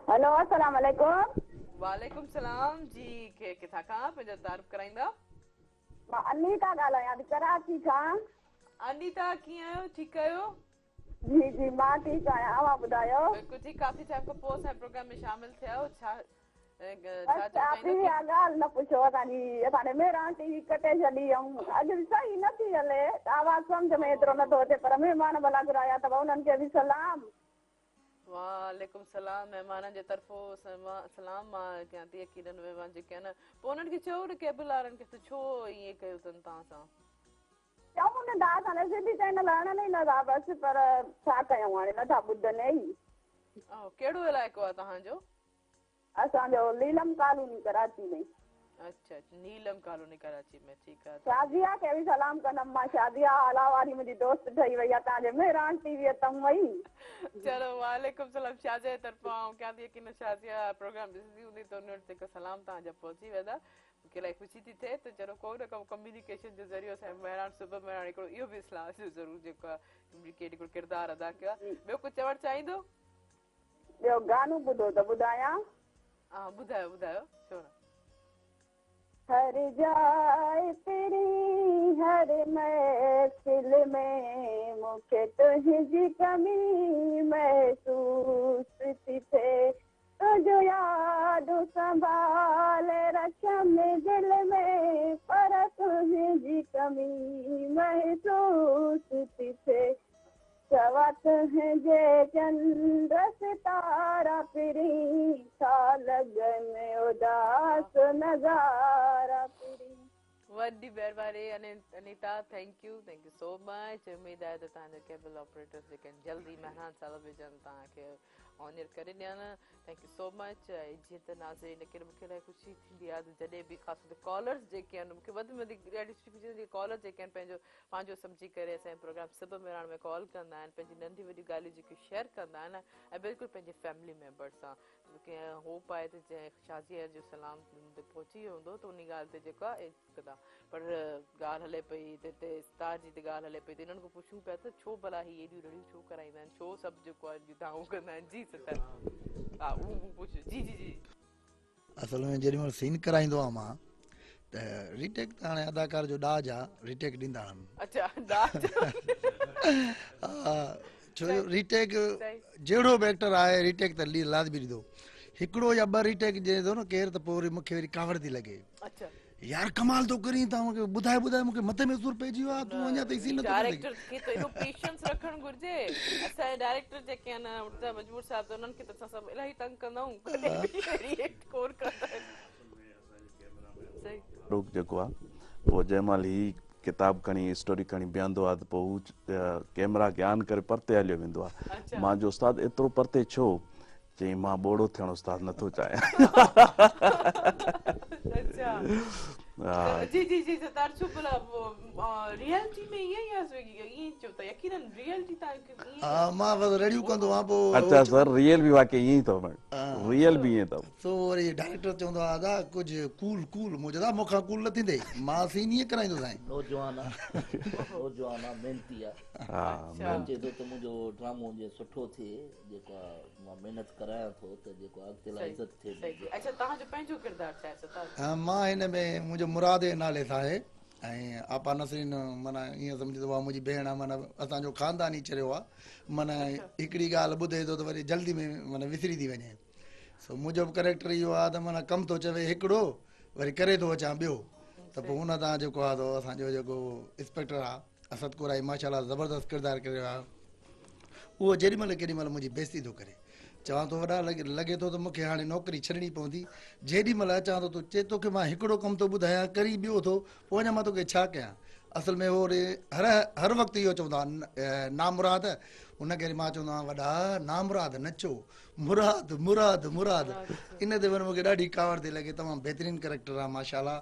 हेलो अस्सलाम वालेकुम वालेकुम सलाम जी के किथां खां पंहिंजा तारीफ़ कराईंदा मां अनीता ॻाल्हायां थी कराची खां अनीता कीअं आहियो ठीकु आहियो जी जी मां ठीकु आहियां तव्हां ॿुधायो बिल्कुलु ठीकु काफ़ी टाइम खां पोइ असांजे प्रोग्राम में शामिल थिया आहियो छा ॻाल्हि न पुछो असांजी असांजे महिरान टीवी कटे छॾी ऐं अॼु सही नथी हले आवाज़ सम्झ में एतिरो नथो अचे पर महिमान भला घुराया अथव उन्हनि खे बि सलाम वालेकुम सलाम महिमाननि जे तरफ़ो सलाम मां कयां थी यकीनन महिमान जेके आहिनि पोइ उन्हनि खे चयो न केबल वारनि खे त छो ईअं कयो अथनि तव्हां सां चऊं न था असां सिंधी चैनल हणनि ई नथा बसि पर छा कयूं हाणे नथा ॿुधनि ई कहिड़ो इलाइक़ो आहे तव्हांजो असांजो लीलम कॉलोनी कराची में अच्छा नीलम कॉलोनी कराची में ठीकु आहे शादिया खे बि सलाम कंदमि मां शादिया अलावारी मुंहिंजी दोस्त ठही वई आहे तव्हांजे महिरान टीवीअ तम वई चलो वालेकुम सलाम शादिया जे तरफ़ां कयां थी की न शादिया प्रोग्राम ॾिसंदी हूंदी त उन वटि जेको सलाम तव्हांजा पहुची वेंदा मूंखे इलाही ख़ुशी थी थिए त चलो को न को कम्युनिकेशन जो ज़रियो असांजो महिरान सुबह महिरान हिकिड़ो इहो बि इस्लाह जो ज़रूरु जेको आहे हिकिड़ो किरदारु अदा कयो आहे ॿियो कुझु चवणु चाहींदो ॿियो गानो ॿुधो त ॿुधायां हा ॿुधायो ॿुधायो छो न हर जाए तेरी हर महफिल में मुझे तुझी कमी महसूस थी थे तुझो याद संभाल रखम दिल में पर तुझी कमी महसूस थी थे चवत है जे चंद्र सितारा फिरी था लगन उदास नजारा फिरी वॾी महिरबानी Anita thank you so much उमेद आहे त तव्हांजा केबल ऑपरेटर्स जेके आहिनि जल्दी महिरान साल विझनि तव्हांखे ऑनर करे ॾियनि थैंक यू सो मच जीअं त नाज़रीन लेकिन मूंखे इलाही ख़ुशी थींदी आहे त जॾहिं बि ख़ासि तौर कॉलर्स जेके आहिनि मूंखे वधि में वधीक ॾाढी सुठी ख़ुशी थींदी आहे कॉलर जेके आहिनि पंहिंजो सम्झी करे असांजे प्रोग्राम सभु मिलाइण में कॉल कंदा आहिनि पंहिंजी नंढी वॾी ॻाल्हियूं जेके शेयर कंदा आहिनि ऐं बिल्कुलु पंहिंजे फैमिली मेंबर सां मूंखे होप आहे त जंहिं शाज़ीअ जो सलाम पहुची वियो हूंदो त उन ॻाल्हि ते जेको आहे कंदा पर ॻाल्हि हले पई त हिते स्टार जी त ॻाल्हि हले पई त इन्हनि खां पुछूं पिया त छो भला ही एॾियूं रड़ियूं छो कराईंदा आहिनि छो सभु जेको आहे दाऊं कंदा आहिनि जी सतर हा उहो पुछो जी जी जी असल में जेॾीमहिल सीन कराईंदो आहियां मां त रीटेक त हाणे अदाकार जो ॾाज आहे रीटेक ॾींदा आहिनि अच्छा दाज छो जो रीटेक जहिड़ो बि एक्टर आहे रीटेक त लाज़मी ॾींदो हिकिड़ो या ॿ रीटेक ॾिए थो न केरु त पोइ वरी मूंखे वरी कावड़ थी लॻे अच्छा यार कमाल थो करी तव्हां मूंखे ॿुधाए मूंखे मथे में सूर पइजी वियो आहे तूं अञा ताईं सीन नथो डायरेक्टर खे त एॾो पेशेंस रखणु घुरिजे असांजे डायरेक्टर जेके आहिनि उर्ता मजबूर साहब त उन्हनि खे त असां सभु इलाही तंग कंदा आहियूं रिएक्ट कोन कंदा आहिनि सही रुक जेको आहे पोइ जंहिं महिल ही किताब खणी स्टोरी खणी बीहंदो आहे त पोइ हू कैमरा खे ऑन करे परते हलियो वेंदो आहे मां जो उस्ताद एतिरो परते छो चई मां ॿोड़ो थियणु उस्ताद नथो चाहियां जी जी जी सतार छो भला रियलिटी में ईअं ईअं चओ था यकीनन रियलिटी तव्हांखे हा मां बसि रेडियो कंदो आहियां पोइ अच्छा सर रियल बि वाकई ईअं ई अथव रियल बि ईअं अथव सो वरी डायरेक्टर चवंदो आहे दादा कुझु कूल कूल मुंहिंजो दादा मूंखां कूल न थींदे मां सीन ईअं कराईंदो साईं नौजवान आहे महिनती आहे चए थो त मुंहिंजो ड्रामो जीअं सुठो थिए जेको आहे मां महिनत करायां थो त जेको अॻिते लाइ इज़त थिए अच्छा तव्हांजो पंहिंजो किरदारु छा आहे सतार मां हिन में मुंहिंजो मुराद जे नाले सां आहे ऐं आपा नसरीन माना ईअं सम्झंदो आहे मुंहिंजी भेण आहे माना असांजो ख़ानदानी चरियो आहे माना हिकिड़ी ॻाल्हि ॿुधे थो त वरी जल्दी में माना विसरी थी वञे सो मुंहिंजो बि करेक्टर इहो आहे त माना कमु थो चवे हिकिड़ो वरी करे थो अचां ॿियो त पोइ हुन तां जेको आहे त असांजो जेको इंस्पेक्टर आहे असद कुराई माशाल्लाह ज़बरदस्त किरदारु कयो आहे उहो जेॾीमहिल केॾीमहिल मुंहिंजी बेइज़ती थो करे चवां थो वॾा लॻे थो त मूंखे हाणे नौकिरी छॾणी पवंदी जेॾीमहिल अचां थो तूं चए तोखे मां हिकिड़ो कमु थो ॿुधायां करी ॿियो थो पोइ अञा मां तोखे छा कयां असल में उहो हर वक़्तु इहो चवंदो आहे नामुराद हुनखे वरी मां चवंदो आहियां वॾा नामुराद नचो मुराद मुराद मुराद इन ते वरी मूंखे ॾाढी कावड़ थी लॻे तमामु बहितरीनु करेक्टर आहे माशाल्लाह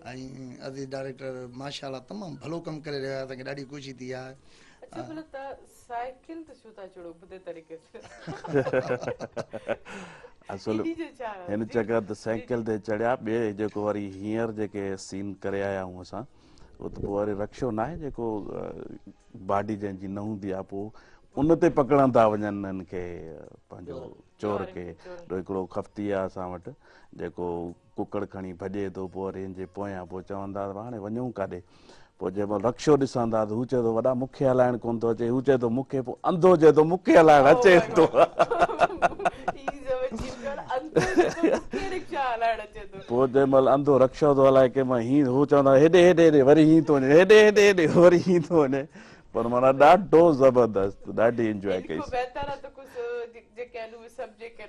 ऐं अज़ीज़ डायरेक्टर माशाल्लाह तमामु भलो कमु करे रहियो आहे असांखे ॾाढी ख़ुशी थी आहे अच्छा भला साइकिल ते छो था चढ़ो ॿुधे तरीक़े से असुल हिन जॻह ते साइकिल ते चढ़िया ॿिए जेको वरी हींअर जेके सीन करे आया आहियूं असां उहो त पोइ वरी रक्षो न आहे जेको बाडी जंहिंजी न हूंदी आहे पोइ उन ते पकड़ंदा वञनि हिननि खे पंहिंजो चोर खे हिकिड़ो खफ़्ती आहे असां वटि जेको कुकड़ खणी भॼे थो पोइ वरी हिन जे पोयां पोइ चवंदा हाणे वञूं काॾे पोइ जंहिं महिल रक्षो ॾिसंदा त हू चए थो वॾा मूंखे हलाइणु कोन थो अचे हू चए थो मूंखे पोइ अंधो चए थो मूंखे हलाइणु अचे थो पोइ जंहिं महिल अंधो रक्षो थो हलाए कंहिं महिल हीअं हू चवंदो हेॾे हेॾे हेॾे वरी हीअं थो वञे हेॾे हेॾे हेॾे वरी हीअं थो वञे पर माना ॾाढो ज़बरदस्त ॾाढी इंजॉय कई जेके आहिनि उहे सभु जेके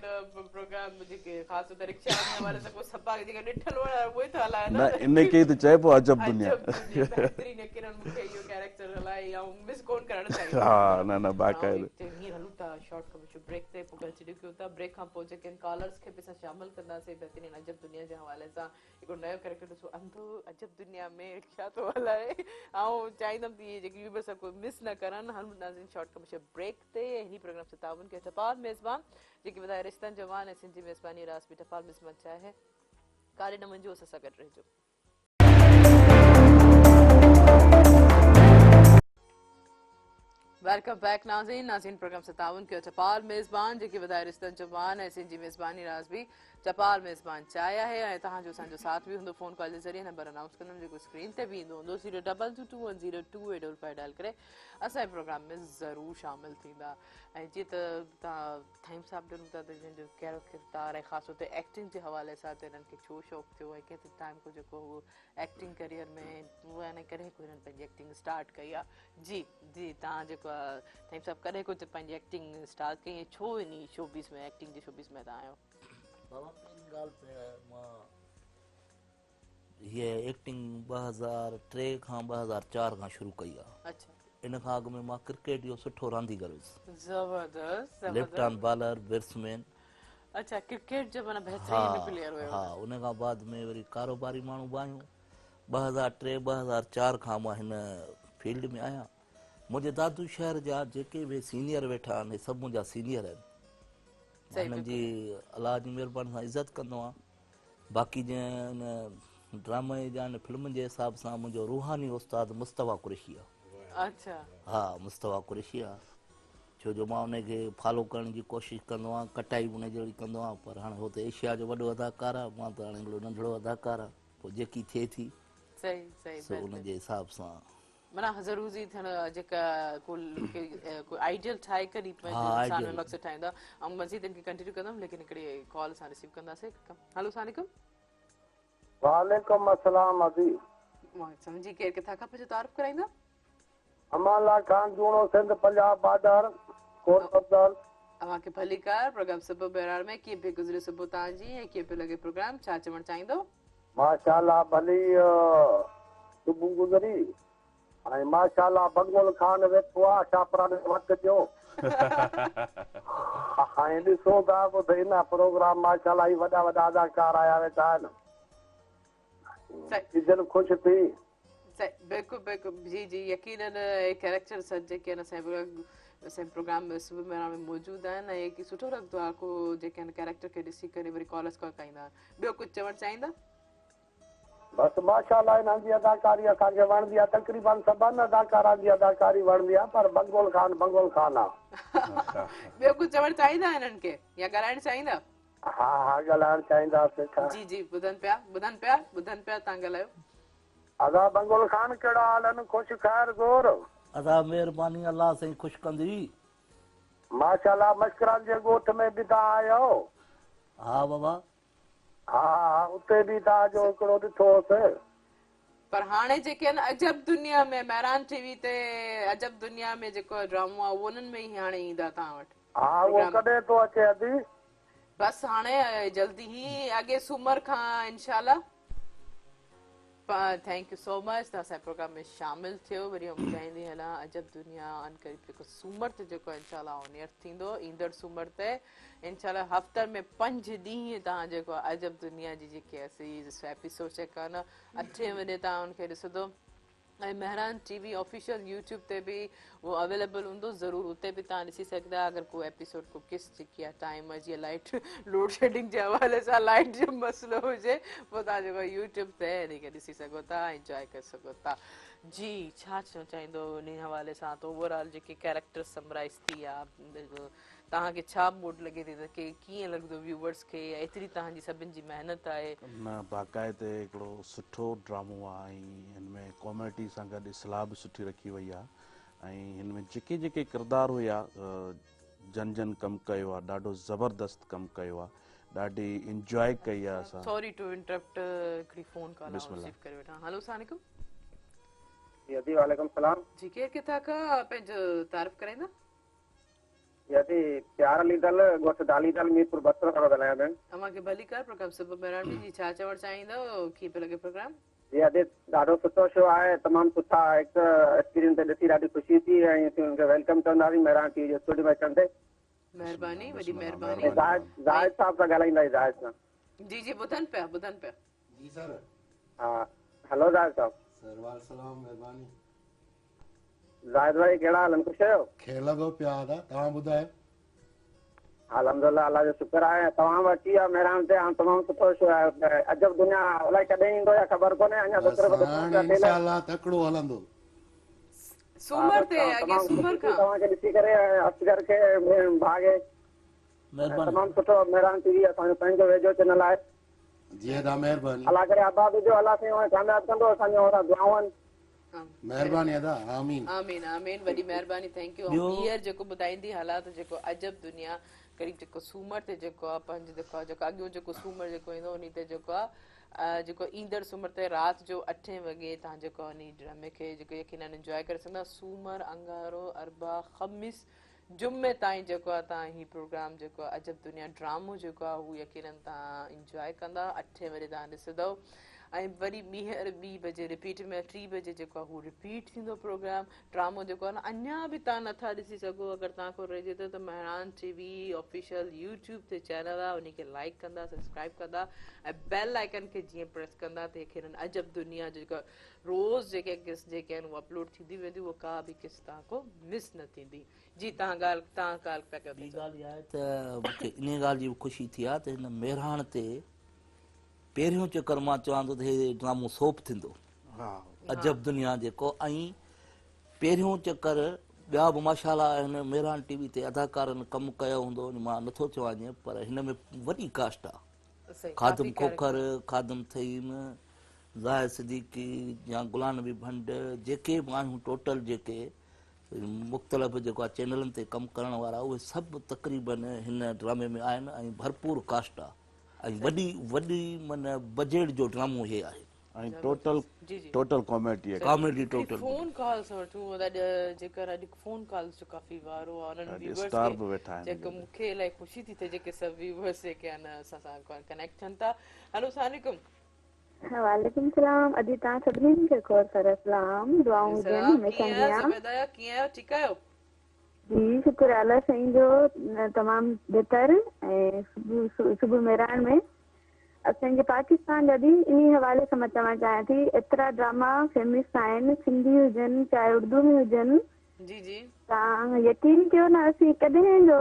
प्रोग्राम जेके ख़ासि तौर रिक्शा वारे त को सभा जेके ॾिठल उहे त हलाइनि न इनखे ई त चइबो आहे अजब दुनिया बहितरीन यकीनन मूंखे इहो कैरेक्टर हलाए ऐं मिस कोन करणु चाहियो हा न न बाक़ाइदे हीअं हलूं था शॉर्ट खां ब्रेक ते पोइ गॾिजी कयूं था ब्रेक खां पोइ जेके कॉलर्स खे बि असां शामिलु कंदासीं बहितरीन अजब दुनिया जे हवाले सां हिकिड़ो नयो कैरेक्टर ॾिसो अंधो अजब दुनिया में रिक्शा थो हलाए ऐं चाहींदमि त इहे जेकी बि कोई मिस न करनि हलंदासीं शॉर्ट खां ब्रेक ते हिन प्रोग्राम से ताउन के टपाल मेज़बान जेके ॿुधाए रिश्तनि जवान ऐं सिंधी मेज़बानी रास बि टपाल मिसमत चाहे कारे न वञिजो असां सां गॾु रहिजो वेलकम बैक नाज़रीन। नाज़रीन प्रोग्राम से ताउन कयो चपाल मेज़बान जेके वधाए रिश्तनि जो मान ऐं सिंधी मेज़बानी राज़ भी चपाल मेज़बान चाहिया है ऐं तव्हांजो असांजो साथ भी हूंदो फ़ोन कॉल जे ज़रिए नंबर अनाउंस कंदमि जेको स्क्रीन ते बि ईंदो हूंदो 02221022855 डायल करे असांजे प्रोग्राम में ज़रूरु शामिल थींदा। ऐं जीअं त तव्हां थाइम साहब ॾिनो था त जंहिंजो कहिड़ो किरदारु आहे ख़ासि तौर ते एक्टिंग जे हवाले सां त हिननि खे छो शौक़ु थियो ऐं केतिरे टाइम खां जेको उहो एक्टिंग करियर में उहा इन करे हिननि पंहिंजी एक्टिंग स्टार्ट कई आहे। जी जी तव्हां जेको आहे थाइम साहब कॾहिं कुझु पंहिंजी एक्टिंग स्टार्ट कई ऐं छो इन शोबीज़ में एक्टिंग जे शोबीज़ में तव्हां आहियो? बाबा पहिरीं ॻाल्हि त मां हीअ एक्टिंग 2003 खां 2004 खां शुरू कई आहे। अच्छा इन खां अॻु में मां क्रिकेट जो सुठो रांदीगर हुयुसि, ज़बरदस्त लेफ्ट आर्म बॉलर बैट्समैन। अच्छा क्रिकेट जो माना हा बहितरीन प्लेयर हुयो। हा उन खां बाद में वरी कारोबारी माण्हू बि आहियूं। 2003-2004 खां मां हिन फील्ड में आहियां। मुंहिंजे दादू शहर जा जेके बि सीनियर वेठा आहिनि सभु मुंहिंजा सीनियर आहिनि। मां हिननि जी अलाह जी महिरबानी सां इज़त कंदो आहियां। बाक़ी जीअं हिन ड्रामे जा हिन फिल्मुनि जे हिसाब सां मुंहिंजो रूहानी उस्ताद मुस्तफ़ा कुरैशी आहे। अच्छा हा मुस्तफ़ा कुरैशी आहे, छो जो मां उनखे फॉलो करण जी कोशिशि कंदो आहियां, कटाई बि उन जहिड़ी कंदो आहियां। पर हाणे हो त एशिया जो वॾो अदाकार आहे, मां त हाणे हिकिड़ो नंढिड़ो अदाकार आहे। पोइ जेकी थिए थी सही सही सो उनजे हिसाब सां माना ज़रूरी थियण जेका कोई आइडियल ठाहे करे पंहिंजो हा, इंसान में ideal। मक़सदु ठाहींदा। ऐं मज़ीद इनखे कंटिन्यू कंदमि लेकिन हिकिड़ी कॉल असां रिसीव कंदासीं। हेलो सलाम वालेकुम अस्सलाम अजी समझी केरु किथां खां पंहिंजो तारीफ़ कराईंदा? अमाला खान जूनो सिंध पंजाब बादर कोट अब्दुल तव्हांखे भली कार प्रोग्राम सुबुह बहिराण में कीअं पियो गुज़रे सुबुह तव्हांजी ऐं कीअं पियो लॻे प्रोग्राम, छा चवणु चाहींदो? माशाल्लाह भली सुबुह गुज़री ऐं माशाल्लाह बंगोल खान वेठो आहे छापरा में वक़्तु जो ऐं ॾिसो था ॿुध हिन प्रोग्राम माशाल्लाह ही वॾा वॾा अदाकार आया वेठा आहिनि। दिलि ख़ुशि थी। बिल्कुलु बिल्कुलु जी जी यकीनन कैरेक्टर सच जेके आहिनि असांजे प्रोग्राम में सुबुह बहिराण में मौजूदु आहिनि ऐं की सुठो लॻंदो आहे को जेके आहिनि कैरेक्टर खे ॾिसी करे वरी कॉलर्स कॉल कंदा आहिनि। ॿियो कुझु चवणु चाहींदा? बसि माशाल्लाह हिननि जी अदाकारी असांखे वणंदी आहे। तक़रीबन सभनि अदाकारनि जी अदाकारी वणंदी आहे पर बंगोल खान आहे। ॿियो कुझु चवणु चाहींदा हिननि खे या ॻाल्हाइणु चाहींदा? हा हा ॻाल्हाइणु चाहींदासीं। जी जी ॿुधनि पिया तव्हां ॻाल्हायो। अदा बंगोल खान कहिड़ा हाल आहिनि? ख़ुशि ख़ैर ज़ोर? अदा महिरबानी अलाह साईं ख़ुशि कंदी। माशाल्लाह मश्करनि जे ॻोठ में बि तव्हां आहियो? हा बाबा हा उते बि तव्हांजो हिकिड़ो ॾिठोसि। पर हाणे जेके आहिनि अजब दुनिया में मेहरान टीवी ते अजब दुनिया में जेको ड्रामो आहे उहो उन्हनि में ई हाणे ईंदा तव्हां वटि। हा उहो कॾहिं थो अचे अदी? बसि हाणे जल्दी ई अॻे सूमर खां इंशाल्लाह। थैंक यू सो मच तव्हां असांजे प्रोग्राम में शामिल थियो। वरी आउं ॿुधाईंदी हलां अजब दुनिया अनकरीब जेको सूमर ते जेको इंशाल्लाह ऑन एयर थींदो ईंदड़ सूमर ते इंशाल्लाह हफ़्तनि में 5 ॾींहं तव्हां जेको आहे अजब दुनिया जी जेके एपिसोड चेक कनि 8 वॼे तव्हां उनखे ॾिसंदो। ऐं मेहरान टीवी ऑफिशियल यूट्यूब ते बि उहो अवेलेबल हूंदो, ज़रूरु उते बि तव्हां ॾिसी सघंदा। अगरि को एपिसोड को किस जेकी आहे टाइम जीअं लाइट लोड शेडिंग जे हवाले सां लाइट जो मसइलो हुजे पोइ तव्हां जेको यूट्यूब ते इनखे ॾिसी सघो था, इंजॉय करे सघो था। जी छा चवणु चाहींदो इन हवाले सां त ओवरऑल जेके कैरेक्टर समराइज़ थी आहे तव्हांखे छा मूड लॻे थी त कीअं लॻंदो व्यूवर्स खे? एतिरी तव्हांजी सभिनि जी महिनत आहे। न बाक़ाइदे हिकिड़ो सुठो ड्रामो आहे ऐं हिन में कॉमेडी सां गॾु इस्लाह बि सुठी रखी वई आहे ऐं हिन में जेके जेके किरदार हुया जन जन कमु कयो आहे, ॾाढो ज़बरदस्त कमु कयो आहे, ॾाढी इंजॉय कई आहे असां। सॉरी टू इंटरप्ट हिकिड़ी फोन कॉल रिसीव करे वठां। हेलो सलाम जी वालेकुम सलाम जी केरु किथां खां पंहिंजो तारीफ़ कराईंदा? यदि प्यार अली दल गोठ दाली दल मीरपुर बसर खां ॻाल्हायां पिया। तव्हांखे भली कर प्रोग्राम सुबुह बहिराण में जी छा चवणु चाहींदो? कीअं पियो लॻे प्रोग्राम? जी अॼु ॾाढो सुठो शो आहे, तमामु सुठा हिकु एक्सपीरियंस ते ॾिसी ॾाढी ख़ुशी थी ऐं हुनखे वेलकम चवंदासीं मेहरान टीवी जो स्टूडियो में अचण ते। महिरबानी वॾी महिरबानी। ज़ाहिद साहब सां ॻाल्हाईंदा ज़ाहिद सां। जी जी ॿुधनि पिया जी सर। हा हेलो ज़ाहिद साहब। सर वाल सलाम महिरबानी। ज़ाहिद भाई कहिड़ा हाल आहिनि? ख़ुशि आहियो? खे लॻो पिया था, तव्हां ॿुधायो? अल्हम्दुलिल्लाह अल्लाह जो शुक्र आहे। तव्हां बि अची विया मेहरान ते, हाणे तमामु सुठो शो आहे। अजब दुनिया अलाए कॾहिं ईंदो या ख़बर कोन्हे, अञा त सिर्फ़ इंशाअल्लाह तकिड़ो हलंदो। सूमर ते अॻे सूमर खां तव्हांखे ॾिसी करे असगर खे भागे महिरबानी तमामु सुठो मेहरान टीवी असांजो पंहिंजो वेझो चैनल आहे जीअं तव्हां महिरबानी अला करे आबाद जो अलाह साईं कामयाब कंदो असांजो ओड़ा दुआऊं महिरबानी अदा आमीन आमीन आमीन वॾी महिरबानी थैंक यू हींअर जेको ॿुधाईंदी हालात जेको अजब दुनिया करीब जेको सूमर ते जेको आहे पंहिंजो जेको आहे जेको अॻियो जेको सूमर जेको ईंदो उन ते जेको आहे जेको ईंदड़ सूमर ते राति जो 8 वॻे तव्हां जेको उन ड्रामे खे जेको यकीनन इंजॉय करे सघंदा सूमर अंगारो अरबा ख़मीस जुमे ताईं जेको आहे तव्हां हीउ प्रोग्राम जेको आहे अजब दुनिया ड्रामो जेको आहे उहो यकीनन तव्हां इंजॉय कंदा 8 बजे तव्हां ॾिसंदव ऐं वरी ॿीहर 2 बजे रिपीट में 3 बजे जेको आहे हू रिपीट थींदो प्रोग्राम ड्रामो जेको आहे न अञा बि तव्हां नथा ॾिसी सघो अगरि तव्हां को रहिजे थो त मेहरान टीवी ऑफिशियल यूट्यूब ते चैनल आहे उनखे लाइक कंदा सब्सक्राइब कंदा ऐं बेल आइकन खे जीअं प्रेस कंदा त यकीनन अजब दुनिया जेका रोज़ जेके किस्त जेके आहिनि उहे अपलोड थींदी वेंदी उहा का बि किस्त तव्हां को मिस न थींदी जी तव्हां ॻाल्हि पिया कयो ॿी ॻाल्हि इहा आहे त मूंखे इन ॻाल्हि जी बि ख़ुशी थी आहे त हिन मेहरान ते पहिरियों चकर मां चवां थो त हे ड्रामो सोप थींदो अजब दुनिया जेको ऐं पहिरियों चकर ॿिया बि माशाला हिन मेहरान टीवी ते अदाकारनि कमु कयो हूंदो मां नथो चवां ईअं पर हिन में वॾी कास्ट आहे खादम खोखर खादम थईम ज़ाहिर सिद्दीकी या गुलाम नबी भंड जेके माण्हू टोटल जेके मुख़्तलिफ़ जेको आहे चैनलनि ते कमु करण वारा उहे सभु तक़रीबन हिन ड्रामे में आहिनि ऐं भरपूर कास्ट आहे ऐं वॾी माना बजट जो ड्रामो हे आहे ऐं total comedy total phone calls वठूं जेकर अॼु फोन कॉल्स जो काफ़ी वारो आहे उन्हनि स्टार बि वेठा आहिनि जेको मूंखे इलाही ख़ुशी थी थिए जेके सभु व्यूवर्स जेके आहिनि असां सां कनेक्ट थियनि था हेलो अस्सलाम वालेकुम वालेकुम सलाम अॼु तव्हां सभिनीनि खे खोर करे सलाम दुआऊं हुजनि हमेशह ॾियां ज़ुबैदा कीअं आहियो ठीकु आहियो जी शुक्र अल्लाह साईं जो तमामु बहितर ऐं सुबुह मेहरान में असांजे पाकिस्तान जा बि इन हवाले सां मां चवणु चाहियां थी एतिरा ड्रामा फेमस आहिनि सिंधी हुजनि चाहे उर्दू में हुजनि जी जी तव्हां यकीन कयो न असीं कॾहिं जो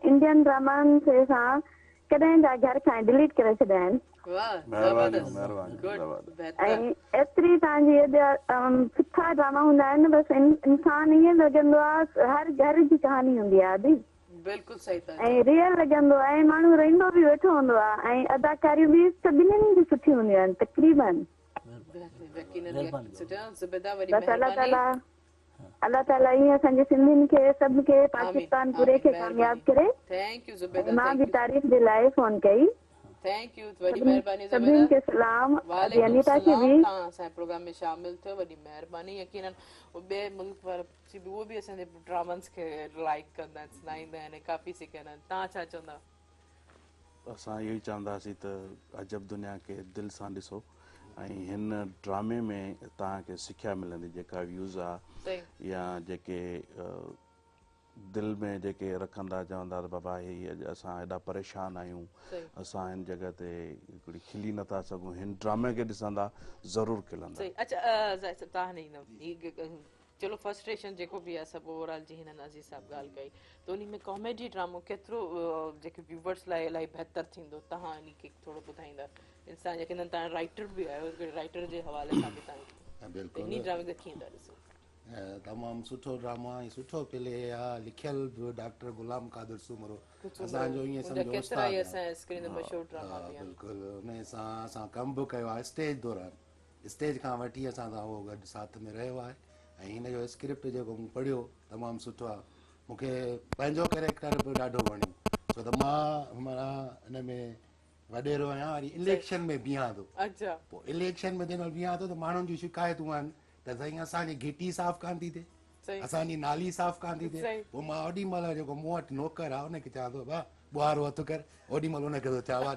इंडियन ड्रामनि सां कॾहिं जा घर खां डिलीट करे छॾिया आहिनि ऐं एतिरी तव्हांजी सुठा ड्रामा हूंदा आहिनि बसि इंसान ईअं लॻंदो आहे हर घर जी कहानी हूंदी आहे दी बिल्कुलु सही ऐं रियल लॻंदो आहे माण्हू रहंदो बि वेठो हूंदो आहे ऐं अदाकारियूं बि सभिनीनि जी सुठियूं हूंदियूं आहिनि तक़रीबन बसि अलाह ताला ईअं असांजे सिंधियुनि खे सभ खे पाकिस्तान पूरे खे कामयाब करे मां बि तारीफ़ जे लाइ फोन कई थैंक यू वॾी महिरबानी सभिनीनि खे सलाम अनीता खे बि असांजे प्रोग्राम में शामिल थियो वॾी महिरबानी यकीनन ॿिए मुल्क वारा उहो बि असांजे ड्रामन्स खे लाइक कंदा आहिनि सुञाणींदा आहिनि काफ़ी सिखंदा आहिनि तव्हां छा चवंदा असां इहो ई चाहींदासीं त अजब दुनिया खे दिलि सां ॾिसो ऐं हिन ड्रामे में तव्हांखे सिखिया मिलंदी जेका व्यूज़ आहे या जेके दिलि में जेके रखंदा चवंदा त बाबा हीअ असां हेॾा परेशान आहियूं असां हिन जॻह ते हिकिड़ी खिली नथा सघूं हिन ड्रामे खे ॾिसंदा ज़रूरु खिलंदा अच्छा तव्हां चलो फ्रस्ट्रेशन जेको बि आहे सभु ओवरऑल जी हिननि अज़ीज़ साहब ॻाल्हि कई त उन में कॉमेडी ड्रामो केतिरो जेके व्यूवर्स लाइ इलाही बहितर थींदो तव्हां इन खे थोरो ॿुधाईंदा इंसान जेके तव्हां राइटर बि आहियो राइटर जे हवाले सां बि तव्हां इन ड्रामे खे कीअं था ॾिसो तमामु सुठो ड्रामा ऐं सुठो प्ले आहे लिखियल बि डॉक्टर गुलाम कादिर सूमरो असांजो ईअं सम्झो बिल्कुलु उन सां असां कमु बि कयो आहे स्टेज दौरान स्टेज खां वठी असां सां उहो गॾु साथ में रहियो आहे ऐं हिन जो स्क्रिप्ट जेको मूं पढ़ियो तमामु सुठो आहे मूंखे पंहिंजो कैरेक्टर बि ॾाढो वणियो छो त मां माना हिन में वॾेरो आहियां वरी इलेक्शन में बीहां थो पोइ इलेक्शन में जंहिं महिल बीहां थो त माण्हुनि जूं शिकायतूं आहिनि त साईं असांजी घिटी साफ़ कान थी थिए असांजी नाली साफ़ कान थी थिए पोइ मां ओॾी महिल जेको मूं वटि नौकर आहे हुनखे चवां थो भाउ ॿुहारो हथु कर ओॾी महिल हुनखे थो चवां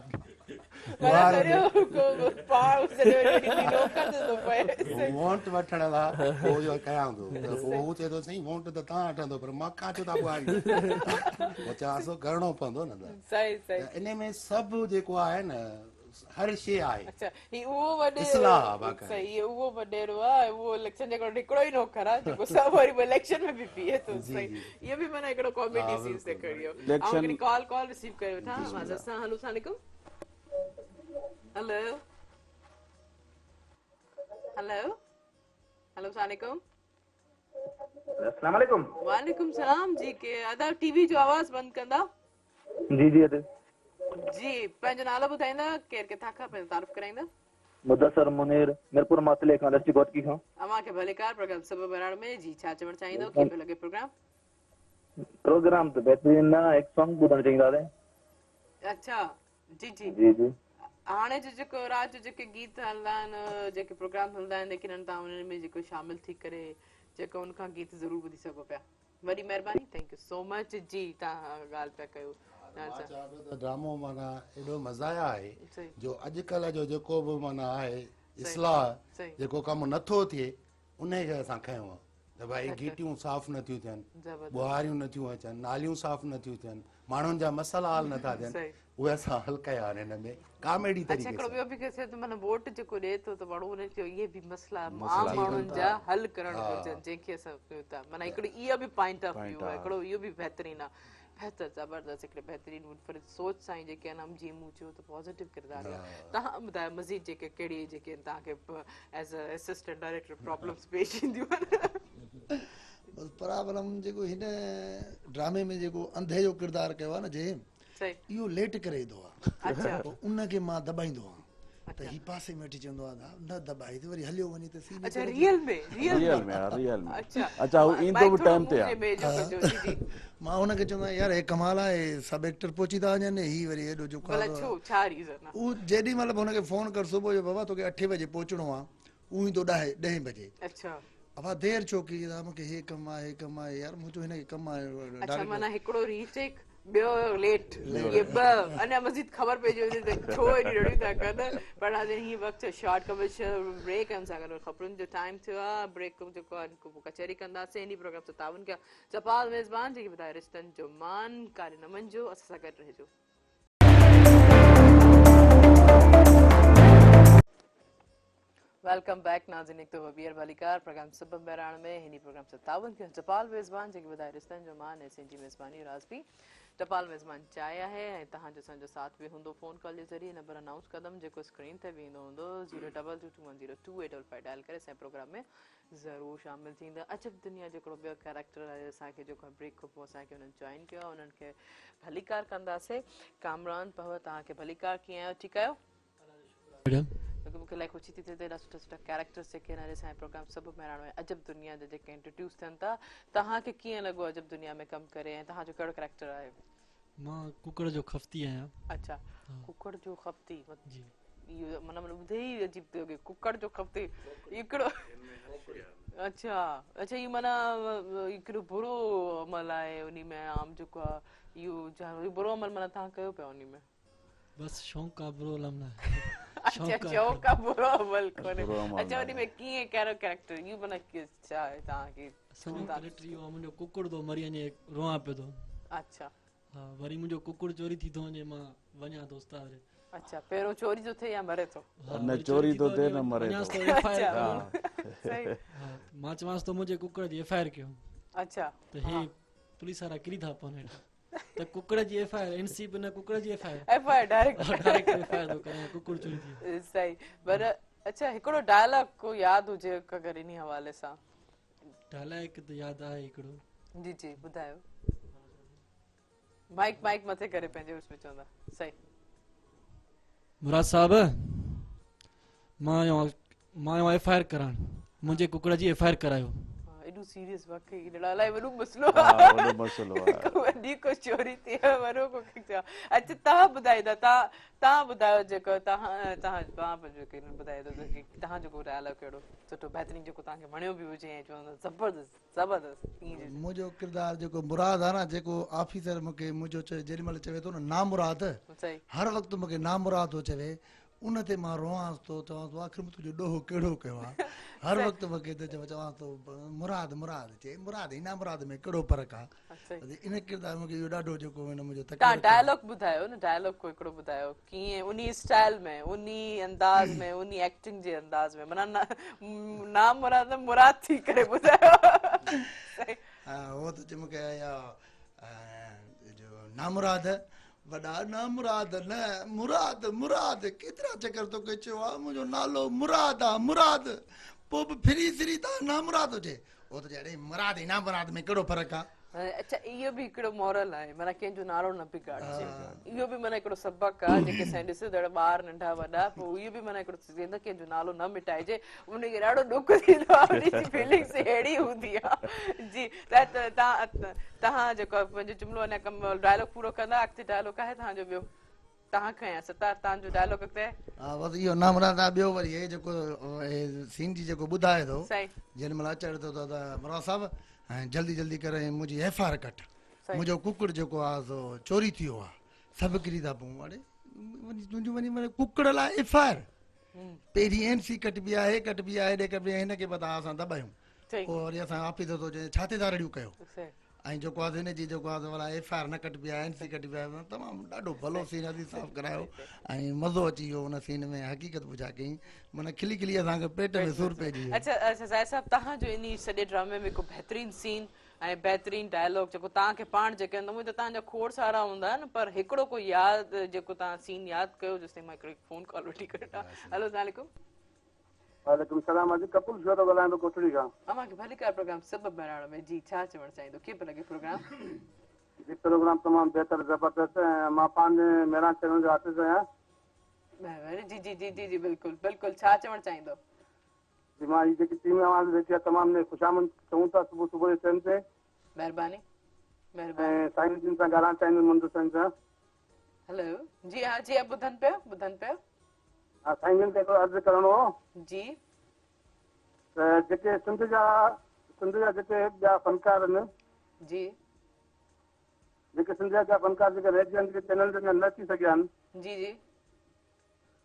वोट वठण लाइ पोइ कयां थो त पोइ हू चए थो साईं वोट त तव्हां वठंदो पर मां काथो था ॿुहारी पोइ चवांसि थो करिणो पवंदो न त इन में सभु जेको आहे न हर शइ आहे उहो वॾेरो आहे उहो इलेक्शन जेको हिकिड़ो ई नौकर आहे जेको सभु वरी इलेक्शन में बि बीहे थो इहो बि माना हिकिड़ो कॉमेडी सीन ते करियो कॉल रिसीव करे वठां हेलो सलाम हेलो हेलो हेलो सलाम अस्सलाम वालेकुम। वालेकुम सलाम जी के अदा टीवी जो आवाज बंद कंदा जी जी अदे जी पंहिंजो नालो ॿुधाईंदा केरु किथां खां पंहिंजो तारीफ़ कराईंदा मुदस्सर मुनीर मिरपुर मातले खां दस्ती गोटकी खां। अवां खे भलेकार प्रोग्राम सब बराड़ में जी छा चवण चाहींदो कीअं पियो लॻे प्रोग्राम प्रोग्राम तो बेहतरीन ना एक सॉन्ग ॿुधण चाहींदा हुआ। अच्छा जी जी जी जी हाणे जो जेको रात जो जेके गीत हलंदा आहिनि जेके प्रोग्राम हलंदा आहिनि लेकिन तव्हां उन्हनि में जेको शामिल थी करे जेको उनखां गीत ज़रूर ॿुधी सघो पिया वॾी महिरबानी थैंक यू सो मच जी तव्हां ॻाल्हि पिया कयो मां चवां पियो त ड्रामो माना एॾो मज़ाया आहे सही जो अॼुकल्ह जो जेको बि माना आहे इस्लाह सही जेको कमु नथो थिए उन खे असां खयों आहे त भाई गीटियूं साफ़ नथियूं थियनि ज़बरदस्त बुहारियूं नथियूं अचनि नालियूं साफ़ नथियूं थियनि माण्हुनि जा मसइला हल नथा थियनि सही उहे असां हल कया आहिनि हिन में कॉमेडी अच्छा तरीक़े हिकिड़ो सां ॿियो बि थिए त माना वोट जेको ॾिए थो त माण्हू उन जो इहे बि मसइला आम माण्हुनि जा हल करणु घुरिजनि जंहिंखे असां कयूं था माना हिकिड़ी इहा बि पॉइंट ऑफ व्यू आहे हिकिड़ो इहो बि बहितरीनु आहे बहितर ज़बरदस्त हिकिड़े बहितरीनु मुनफरिद सोच सां ई जेके आहिनि जी मूं चयो त पॉज़िटिव किरदार आहे तव्हां ॿुधायो मज़ीद जेके कहिड़ी जेके तव्हांखे as a assistant director problems पेश ईंदियूं आहिनि बसि प्रॉब्लम जेको हिन ड्रामे में जेको अंधे जो किरदारु कयो आहे न जे सही इहो लेट करे ईंदो आहे अच्छा पोइ उनखे मां दॿाईंदो आहियां त ही पासे में अची चवंदो आहे न दॿाई त वरी हलियो वञे त सीन अच्छा रियल में रियल में रियल में अच्छा अच्छा हू ईंदो बि टाइम ते आहे मां हुनखे चवंदो आहियां यार हे कमाल आहे सभु एक्टर पहुची था वञनि ही वरी हेॾो जो भला छो छा रीज़न आहे उहो जेॾी महिल बि हुनखे फ़ोन कर सुबुह जो बाबा तोखे 8 बजे पहुचणो आहे उहो ईंदो 10 बजे अच्छा बाबा देरि छो की मूंखे हे कमु आहे यार मुंहिंजो हिनखे कमु आहे अच्छा माना हिकिड़ो रीटेक ॿियो लेट ये ॿ अञा मज़ीद ख़बर पइजी वञे त छो एॾी रड़ियूं था कनि पर हाणे हीअं वक़्तु शॉर्ट कमर्शियल ब्रेक आहिनि सां गॾु ख़बरुनि जो टाइम थियो आहे ब्रेक जेको आहे पोइ कचहरी कंदासीं इन प्रोग्राम सां तावन कया जपाल मेज़बान जेकी ॿुधाए रिश्तनि जो मान कारी न मंझो असां सां गॾु रहिजो वेलकम बैक नाज़रीन एक तो वबीर भलीकार प्रोग्राम सबब बहरान में हिनी प्रोग्राम से तावन के जपाल मेज़बान जेके ॿुधाए रिश्तनि जो मान ऐं सिंधी मेज़बानी राज़बी जपाल मेज़बान चाहिया है ऐं तव्हांजो असांजो साथ बि हूंदो फ़ोन कॉल जे ज़रिए नंबर अनाउंस कदम जेको स्क्रीन ते बि ईंदो हूंदो 022210285 डायल करे असांजे प्रोग्राम में ज़रूरु शामिल थींदा अजब दुनिया जो हिकिड़ो ॿियो कैरेक्टर आहे असांखे जेको ब्रेक खां पोइ असांखे उन्हनि जॉइन कयो आहे उन्हनि खे भलीकार कंदासीं कामरान पव तव्हांखे भलीकार कीअं आहियो ठीकु आहियो क्योंकि मूंखे इलाही ख़ुशी थी थिए त एॾा सुठा सुठा कैरेक्टर्स जेके आहिनि असांजे प्रोग्राम सभु महिराणो आहे अजब दुनिया जा जेके इंट्रोड्यूस थियनि था तव्हांखे कीअं लॻो अजब दुनिया में कमु करे ऐं तव्हांजो कहिड़ो कैरेक्टर आहे मां कुकड़ जो खफ़्ती आहियां अच्छा कुकड़ जो खफ़्ती जी इहो माना ॿुधे ई अजीब थो लॻे कुकड़ जो खफ़्ती हिकिड़ो अच्छा अच्छा इहो माना हिकिड़ो बुरो अमल आहे उन में आम जेको आहे इहो बुरो अमल माना तव्हां कयो पिया उन में बस शौक़ु आहे बुरो अमल न आहे अच्छा शौक़ु आहे बुरो अमल कोन्हे अच्छा उन में कीअं कहिड़ो कैरेक्टर इहो माना छा आहे तव्हांखे असांजो कैरेक्टर इहो आहे मुंहिंजो कुकुड़ थो मरी वञे रोआं पियो थो अच्छा हा वरी मुंहिंजो कुकुड़ चोरी थी थो वञे मां वञा थो उस्ताद ॾे अच्छा पहिरियों चोरी थो थिए या मरे थो न चोरी थो थिए न मरे मां चवांसि थो मुंहिंजे कुकुड़ जी FIR कयो अच्छा त हे पुलिस वारा किरी था पवनि हेठि त कुकुड़ जी FIR NC न कुकुड़ जी FIR डायरेक्ट FIR थो कयां कुकुड़ चोरी थी सही पर अच्छा हिकिड़ो डायलॉग को यादि हुजे अगरि इन हवाले सां डायलॉग त यादि आहे हिकिड़ो जी जी ॿुधायो माइक मथे करे पंहिंजे उसमें चवंदा सही मुराद साहब मां आयो FIR कराइण मुंहिंजे कुकुड़ जी FIR करायो एॾो सीरियस वाकई इलाही वॾो मसलो वॾो मसलो आहे वॾी को चोरी थी वॾो को अच्छा तव्हां ॿुधाईंदा तव्हां ॿुधायो जेको तव्हां ॿुधायो की तव्हां जेको डायलॉग कहिड़ो सुठो बहितरीन जेको तव्हांखे वणियो बि हुजे ऐं चवंदा ज़बरदस्त मुंहिंजो किरदारु जेको मुराद आहे न जेको ऑफिसर मूंखे मुंहिंजो जेॾी महिल चवे थो न नामुराद हर वक़्तु मूंखे नामुराद थो चवे उन ते मां रोआंसि थो चवांसि थो आख़िर में तुंहिंजो ॾोहो कहिड़ो कयो आहे हर वक़्तु मूंखे चवांसि थो मुराद चए मुराद इना मुराद में कहिड़ो फ़र्क़ु आहे इन किरदारु मूंखे इहो ॾाढो जेको मुंहिंजो डायलॉग ॿुधायो न डायलॉग को हिकिड़ो ॿुधायो कीअं उन स्टाइल में उन अंदाज़ में उन एक्टिंग जे अंदाज़ में माना नाम मुराद थी करे ॿुधायो हा उहो त मूंखे जो नामुराद वॾा न मुराद न मुराद मुराद केतिरा चकर तोखे चयो आहे मुंहिंजो नालो मुराद आहे मुराद पोइ बि फिरी था नामुराद हुजे वो तो जॾहिं मुराद इना मुराद में कहिड़ो फ़र्क़ु आहे? अच्छा इहो बि हिकिड़ो मॉरल आहे माना कंहिंजो नालो न बिगाड़जे इहो बि माना हिकिड़ो सबक़ु आहे जेके असां ॾिसंदड़ ॿार नंढा वॾा पोइ इहो बि माना हिकिड़ो थींदो कंहिंजो नालो न मिटाइजे उनखे ॾाढो ॾुख थींदो आहे उनजी फीलिंग्स अहिड़ी हूंदी आहे जी तव्हां जेको आहे पंहिंजो जुमिलो अञा कमु डायलॉग पूरो कंदा अॻिते डायलॉग आहे तव्हांजो ॿियो तव्हां खयां सतार तव्हांजो डायलॉग अॻिते हा बसि इहो न मुराद आहे ॿियो वरी हे जेको सीन जी जेको ॿुधाए थो सही जेॾी महिल अचण थो त मुराद साहिबु ऐं जल्दी जल्दी करे मुंहिंजी एफ.आर. कट मुंहिंजो कुकुड़ जेको आहे सो चोरी थी वियो आहे सभु किरी था पऊं अड़े तुंहिंजो वञी माना कुकुड़ लाइ एफ.आर. पहिरीं एन.सी. कटबी आहे हे कटबी आहे हेॾे कटबी आहे हिनखे पता असां दॿायूं पोइ वरी असां ऑफिसर थो चए छा ते था रड़ियूं कयो ऐं जेको आहे हिनजी जेको आहे भला एफ.आर. न कटबी आहे एन.सी. कटबी आहे तमामु ॾाढो भलो सीन असीं साफ़ करायो ऐं मज़ो अची वियो उन सीन में हक़ीक़त ॿुधा कई माना खिली खिली असांखे पेट में सूर पइजी वियो अच्छा अच्छा ज़ाहिर साहब तव्हांजो इन सॼे ड्रामे में को बहितरीन सीन ऐं बहितरीन डायलॉग जेको तव्हांखे पाण जेके आहिनि मुंहिंजो तव्हांजा खोड़ सारा हूंदा आहिनि पर हिकिड़ो कोई यादि जेको तव्हां सीन यादि कयो जेसिताईं मां हिकिड़ी फ़ोन कॉल वठी करियां हलो अस्सलाम वालेकुम सलाम अॼु कपुल शो थो ॻाल्हायां थो कोठड़ी खां अमांखे भलीकार प्रोग्राम सबब बणाइण में जी छा चवणु चाहींदो कीअं पियो लॻे प्रोग्राम जी प्रोग्राम तमामु बहितर ज़बरदस्त ऐं मां पंहिंजे मेहरान चैनल जो आर्टिस्ट आहियां जी जी जी जी जी बिल्कुलु बिल्कुलु छा चवणु चाहींदो जी मां हीअ जेकी टीम आवाज़ वेठी आहे तमामु ख़ुशामद चऊं था सुबुह सुबुह जे टाइम ते महिरबानी ऐं साईं जिन सां ॻाल्हाइण चाहींदुमि मंदू साईं सां हेलो जी हा ॿुधनि पियो हा साईं जिन खे हिकिड़ो अर्ज़ु करिणो हो जी त जेके सिंध जा जेके ॿिया फनकार आहिनि जी जेके सिंध जा फनकार जेके रहिजी आहिनि जेके चैनल ते न अची सघिया आहिनि जी जी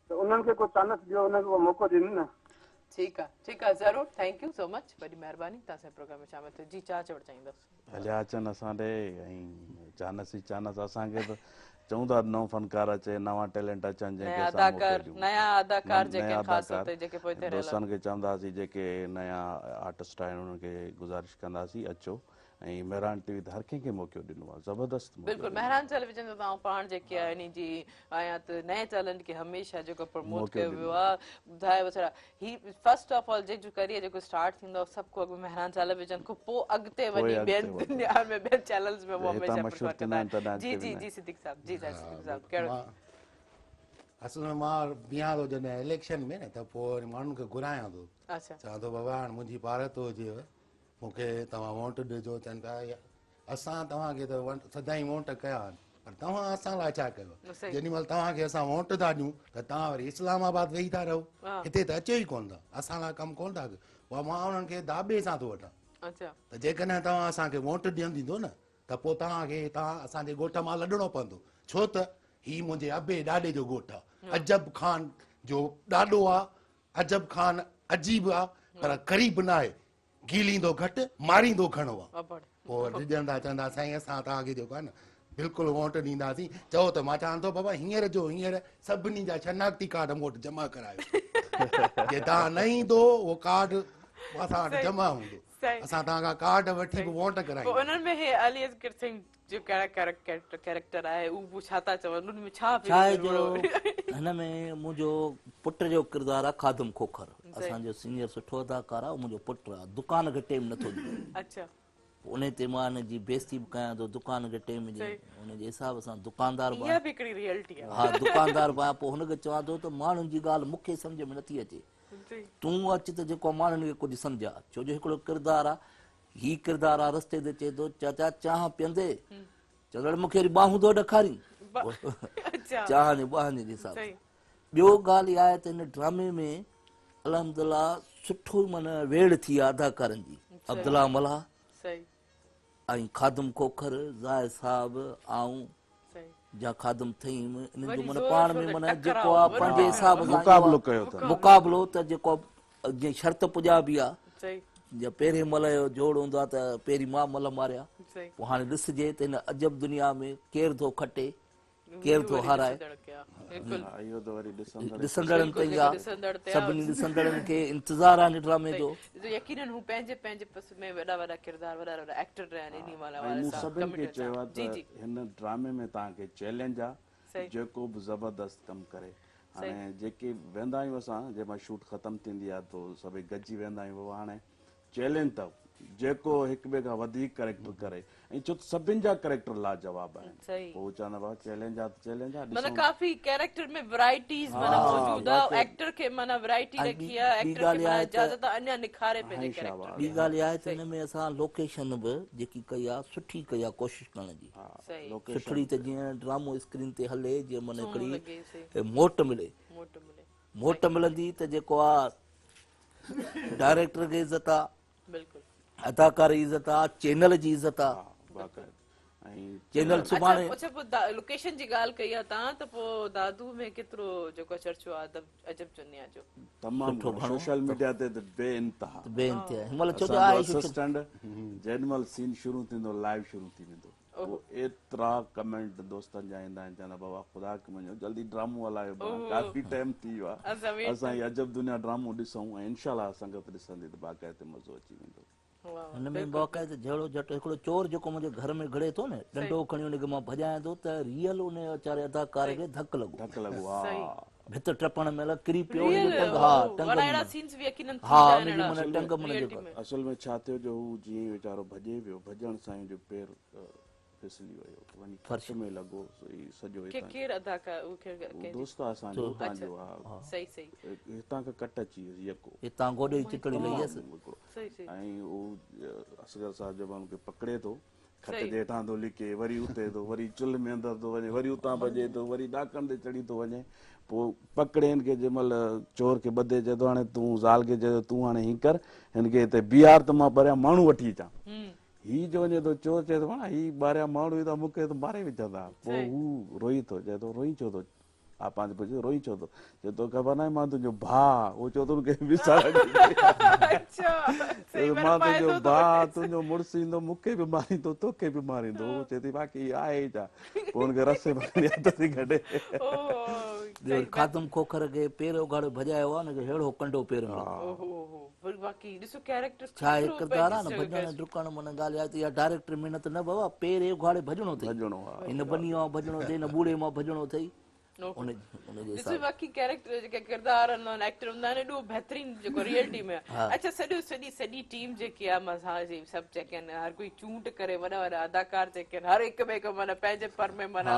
त उन्हनि खे को चांस ॾियो उन्हनि खे को मौक़ो ॾियो न ठीकु आहे ज़रूरु थैंक यू सो मच वॾी महिरबानी तव्हां असांजे प्रोग्राम में शामिल थियो जी छा चवणु चाहींदुसि हलिया अचनि असां ॾे ऐं चानस असांखे त चऊं था नओं फनकार अचे नवां टैलेंट अचनि जंहिंखे नया अदाकार जेके ख़ासि तौर ते जेके पोइ दोस्तनि खे चवंदासीं जेके नया आर्टिस्ट आहिनि उन्हनि खे गुज़ारिश कंदासीं अचो ऐं मेहरान टीवी त हर कंहिंखे मौक़ो ॾिनो आहे ज़बरदस्त बिल्कुलु मेहरान टेलीविजन जो तव्हां पाण जेके आहे इन जी आया त नए टैलेंट खे हमेशह जेको प्रमोट कयो वियो आहे ॿुधाए वठा ही फर्स्ट ऑफ ऑल जंहिंजो करियर जेको स्टार्ट थींदो आहे सभु को अॻु मेहरान टेलीविजन खां पोइ अॻिते वञी ॿियनि दुनिया में ॿियनि चैनल्स में वो हमेशह प्रेफर कंदा आहिनि जी जी जी सिद्दीक़ साहब जी सिद्दीक़ साहब कहिड़ो असल में मां बीहां थो जॾहिं इलेक्शन में न त पोइ वरी माण्हुनि खे घुरायां थो अच्छा चवां थो बाबा हाणे मुंहिंजी भारत हुजेव मूंखे तव्हां वोट ॾिजो चवनि पिया असां तव्हांखे त सदाईं वोट कया आहिनि पर तव्हां असां लाइ छा कयो जेॾी महिल तव्हांखे असां वोट था ॾियूं त तव्हां वरी इस्लामाबाद वेही था रहो हिते त अचो ई कोन था असां लाइ कमु कोन था कयो उहा मां उन्हनि खे दाॿे सां थो वठां त जेकॾहिं तव्हां असांखे वोट ॾींदो न त पोइ तव्हां असांजे ॻोठ मां लॾणो पवंदो छो त हीउ मुंहिंजे अबे ॾाॾे जो ॻोठु आहे अजब ख़ान जो ॾाॾो आहे अजब ख़ान अजीब आहे पर क़रीब न आहे गीलींदो घटि मारींदो घणो आहे पोइ ॾिजंदा चवंदा साईं असां तव्हांखे जेको आहे न बिल्कुलु वोट ॾींदासीं चओ त मां चवां थो बाबा हींअर सभिनी जा शनाख्ती कार्ड मूं वटि जमा करायो जे तव्हां न ईंदो उहो कार्ड असां वटि जमा हूंदो असां तव्हांखां कार्ड वठी वोट करायूं उन्हनि में हे अली असगर सिंह जो कैरेक्टर आहे उहो छा था चवनि उन में छा आहे जो हिन में मुंहिंजो पुट जो किरदारु आहे खादम खोखर असांजो सीनियर सुठो अदाकार आहे मुंहिंजो पुटु आहे दुकान खे टेम नथो ॾिए अच्छा उन ते मां हिन जी बेइज़ती बि कयां थो दुकान खे टेम ॾिए उनजे हिसाब सां दुकानदार इहा बि हिकिड़ी रियलिटी आहे हा दुकानदार बि आहियां पोइ हुनखे चवां थो त माण्हुनि जी ॻाल्हि मूंखे सम्झ में नथी अचे तूं अच त जेको माण्हुनि खे कुझु सम्झा छो जो हिकिड़ो किरदारु आहे हीउ किरदारु आहे रस्ते ते चए थो चाचा चांहि पीअंदे चवंदड़ मूंखे वरी बाहूं थो ॾेखारी चांहि जे ॿाहनि जे हिसाब सां ॿियो ॻाल्हि इहा आहे त हिन ड्रामे में अलहमदिल्ला सुठो माना वेड़ थी आहे अदाकारनि जी अब्दुल्ला मल्हा ऐं खादम खोखर ज़ाहिर साहब ऐं जा खादम थईम इन्हनि जो माना पाण में माना जेको आहे पंहिंजे हिसाब सां मुक़ाबिलो त जेको जीअं शर्त पुॼाबी आहे या पहिरें मल जो जोड़ हूंदो आहे त पहिरीं मां मल मारिया पोइ हाणे ॾिसजे त हिन अजब दुनिया में केरु थो खटे केरु थो हाराए ॾिसंदड़नि ताईं आहे सभिनी ॾिसंदड़नि खे इंतज़ारु आहे हिन ड्रामे जो यकीनन हू पंहिंजे पंहिंजे में वॾा वॾा किरदार वॾा वॾा एक्टर रहिया आहिनि इन वाला मूं सभिनि खे चयो आहे त हिन ड्रामे में तव्हांखे चैलेंज आहे जेको बि ज़बरदस्त कमु करे हाणे जेके वेंदा आहियूं असां जंहिंमहिल शूट ख़तमु थींदी आहे त सभई गॾिजी वेंदा आहियूं हाणे चैलेंज अथव जेको हिक ॿिए खां वधीक करेक्टर करे ऐं छो त सभिनि जा करेक्टर लाजवाब आहिनि सही पोइ चवंदा भाउ चैलेंज आहे त चैलेंज आहे मतलब काफी कैरेक्टर में वैराइटीज माना मौजूद है एक्टर के माना वैरायटी ऐं रखी है ॿी एक्टर के ॻाल्हि माना आहे त- ज्यादा अन्य निखारे पंहिंजे हाय कैरेक्टर शाबाश। ॿी ॻाल्हि इहा आहे त हिन में असां लोकेशन बि जेकी कई आहे सुठी कई आहे कोशिशि करण जी सही सुठड़ी त जीअं ड्रामो स्क्रीन ते हले जीअं मन लॻे हिकिड़ी सही मोट मिले मोट मिले मोट मिलंदी त जेको आहे डायरेक्टर खे इज़त आहे बिल्कुल अदाकार जी इज़त आहे चैनल जी इज़त आहे बाक़ाइदा ऐं चैनल सुभाणे अच्छा अच्छा लोकेशन जी ॻाल्हि कई आहे तव्हां त पोइ दादू में केतिरो जेको चर्चो आहे अजब दुनिया जो तमामु सोशल मीडिया ते त बेइंतहा बेइंतिहा हिन महिल छो जो असांजो आहे असिस्टेंट जेॾीमहिल सीन शुरू थींदो लाइव शुरू थी वेंदो पोइ एतिरा कमेंट दोस्तनि जा ईंदा आहिनि चवंदा बाबा ख़ुदा खे मञो जल्दी ड्रामो हलायो काफ़ी टाइम थी वियो आहे असां हीअ अजब दुनिया ड्रामो ॾिसूं ऐं इनशाला संगत ॾिसंदी त बाक़ाइदे मज़ो अची वेंदो हुन में बाक़ाइदे जहिड़ो झटि हिकिड़ो चोर जेको मुंहिंजे घर में घड़े थो न डंडो खणी हुनखे मां भॼायां थो त रियल उन वीचारे अदाकार खे धकु लॻो हा भित टपण महिल किरी पियो हुनजो टंग हा टंग वॾा सीन्स बि यकीनन हा थींदा आहिनि हुनजी मन टंग मन जेको असल में छा थियो जो हू जीअं वीचारो भॼे वियो भॼण सां ई जो पेर फिसली वियो वञी फर्श में लॻो सॼो केरु अदाकार दोस्त आहे असांजो हुतां जो आहे सही सही हितां खां कट अची वियुसि यको हितां गोॾे जी चिटड़ी लही हुयसि सही सही ऐं उहो असगर साहिब जब हुनखे पकड़े थो खट जे हेठां थो लिके वरी उते थो वरी चुल्ह में अंदरि थो वञे वरी उतां भॼे थो वरी ॾाकण ते चढ़ी थो वञे पोइ पकड़े हिनखे जंहिं महिल चोर खे ॿधे चए थो हाणे तूं ज़ाल खे चए तूं हाणे हीअं कर हिनखे हिते बीहार त मां परियां माण्हू वठी अचां हीउ जो वञे थो चोर चए थो हीउ ॿाहिरियां माण्हू ईंदा मूंखे त मारे विझंदा पोइ हू रोई थो चए थो रोई छो थो पंहिंजे पुछे रोई छो थो चए थो ख़बर न आहे मां तुंहिंजो भाउ उहो चओ थो हुनखे विसार मां तुंहिंजो भाउ तुंहिंजो मुड़ुसु ईंदो मूंखे बि मारींदो तोखे बि मारींदो उहो चए थी बाक़ी आहे ई छा पोइ हुनखे रसे में हथ थी कढे खातम खोखर खे पेर उघाड़े भॼायो आहे हुनखे अहिड़ो कंडो पेर में बाक़ी ॾिसो कैरेक्टर छा आहे किरदार आहे न भॼण डुकण मन ॻाल्हि आहे त इहा डायरेक्टर महिनत न बाबा पेर उघाड़े भॼणो अथई हिन बनी मां भॼणो अथई हिन बूढ़े मां भॼणो अथई ॾिसो बाक़ी कैरेक्टर जेके किरदार आहिनि एक्टर हूंदा आहिनि एॾो बहितरीन जेको रियलिटी में अच्छा सॼी टीम जेकी आहे मसाजी सभु जेके आहिनि हर कोई चूंड करे वॾा वॾा अदाकार जेके आहिनि हर हिक ॿिए खे माना पंहिंजे पर में माना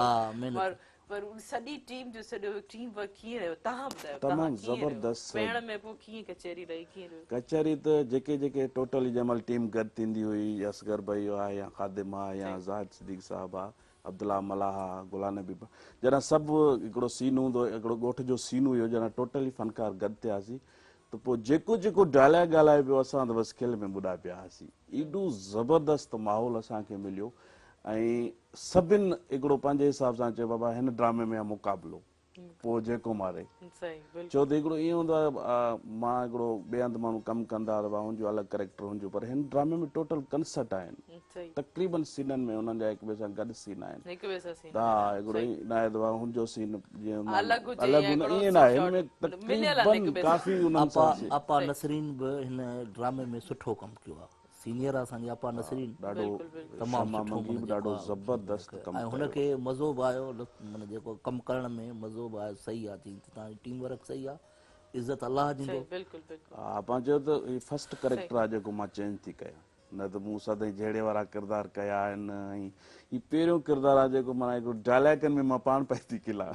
पर सॼी टीम जो सॼो टीम वर्क कीअं रहियो तव्हां ॿुधायो तमामु ज़बरदस्त वेहण में पोइ कीअं कचहरी रही कीअं रहियो कचहरी त जेके टोटली जंहिं महिल टीम गॾु थींदी हुई असगर भाई आहे या ख़ादिम आहे या ज़ाहिद सिद्दीक़ साहब आहे अब्दुल्ला मलाह गुलाम नबी जॾहिं सभु हिकिड़ो सीन हूंदो हिकिड़ो ॻोठ जो सीन हुयो जॾहिं टोटली फनकार गॾु थियासीं त पोइ जेको डायलॉग ॻाल्हाए पियो असां त बसि खिल में ॿुॾा पिया हुआसीं एॾो ज़बरदस्त माहौल असांखे मिलियो ऐं सभिनि हिकिड़ो पंहिंजे हिसाब सां चयो बाबा हिन ड्रामे में आहे मुक़ाबिलो पोइ जेको मारे छो त हिकिड़ो ईअं हूंदो आहे मां हिकिड़ो ॿिए हंधि माण्हू कमु कंदा हुनजो अलॻि करेक्टर हुनजो पर हिन ड्रामे में टोटल कंसर्ट आहिनि तक़रीबन सीननि में हुननि जा हिक ॿिए सां गॾु सीन आहिनि हा हिकिड़ो ईअं न आहे त हुनजो सीन जीअं अलॻि हूंदो ईअं न आहे हिन में तक़रीबन काफ़ी अपा नसरीन बि हिन ड्रामे में सुठो कमु कयो आहे सीनियर असांजी अपा नसरीन तमामु ॾाढो ज़बरदस्त ऐं हुनखे मज़ो बि आयो माना जेको कमु करण में मज़ो बि आयो सही आहे तव्हांजी टीम वर्क सही आहे इज़त अलाह ॾींदो हा पाण चयो त हीउ फस्ट करेक्टर आहे जेको मां चेंज थी कयां न त मूं सदाईं जहिड़े वारा किरदार कया आहिनि ऐं हीउ पहिरियों किरदारु आहे जेको माना हिकिड़ो डायलॉगनि में मां पाण पई थी खिला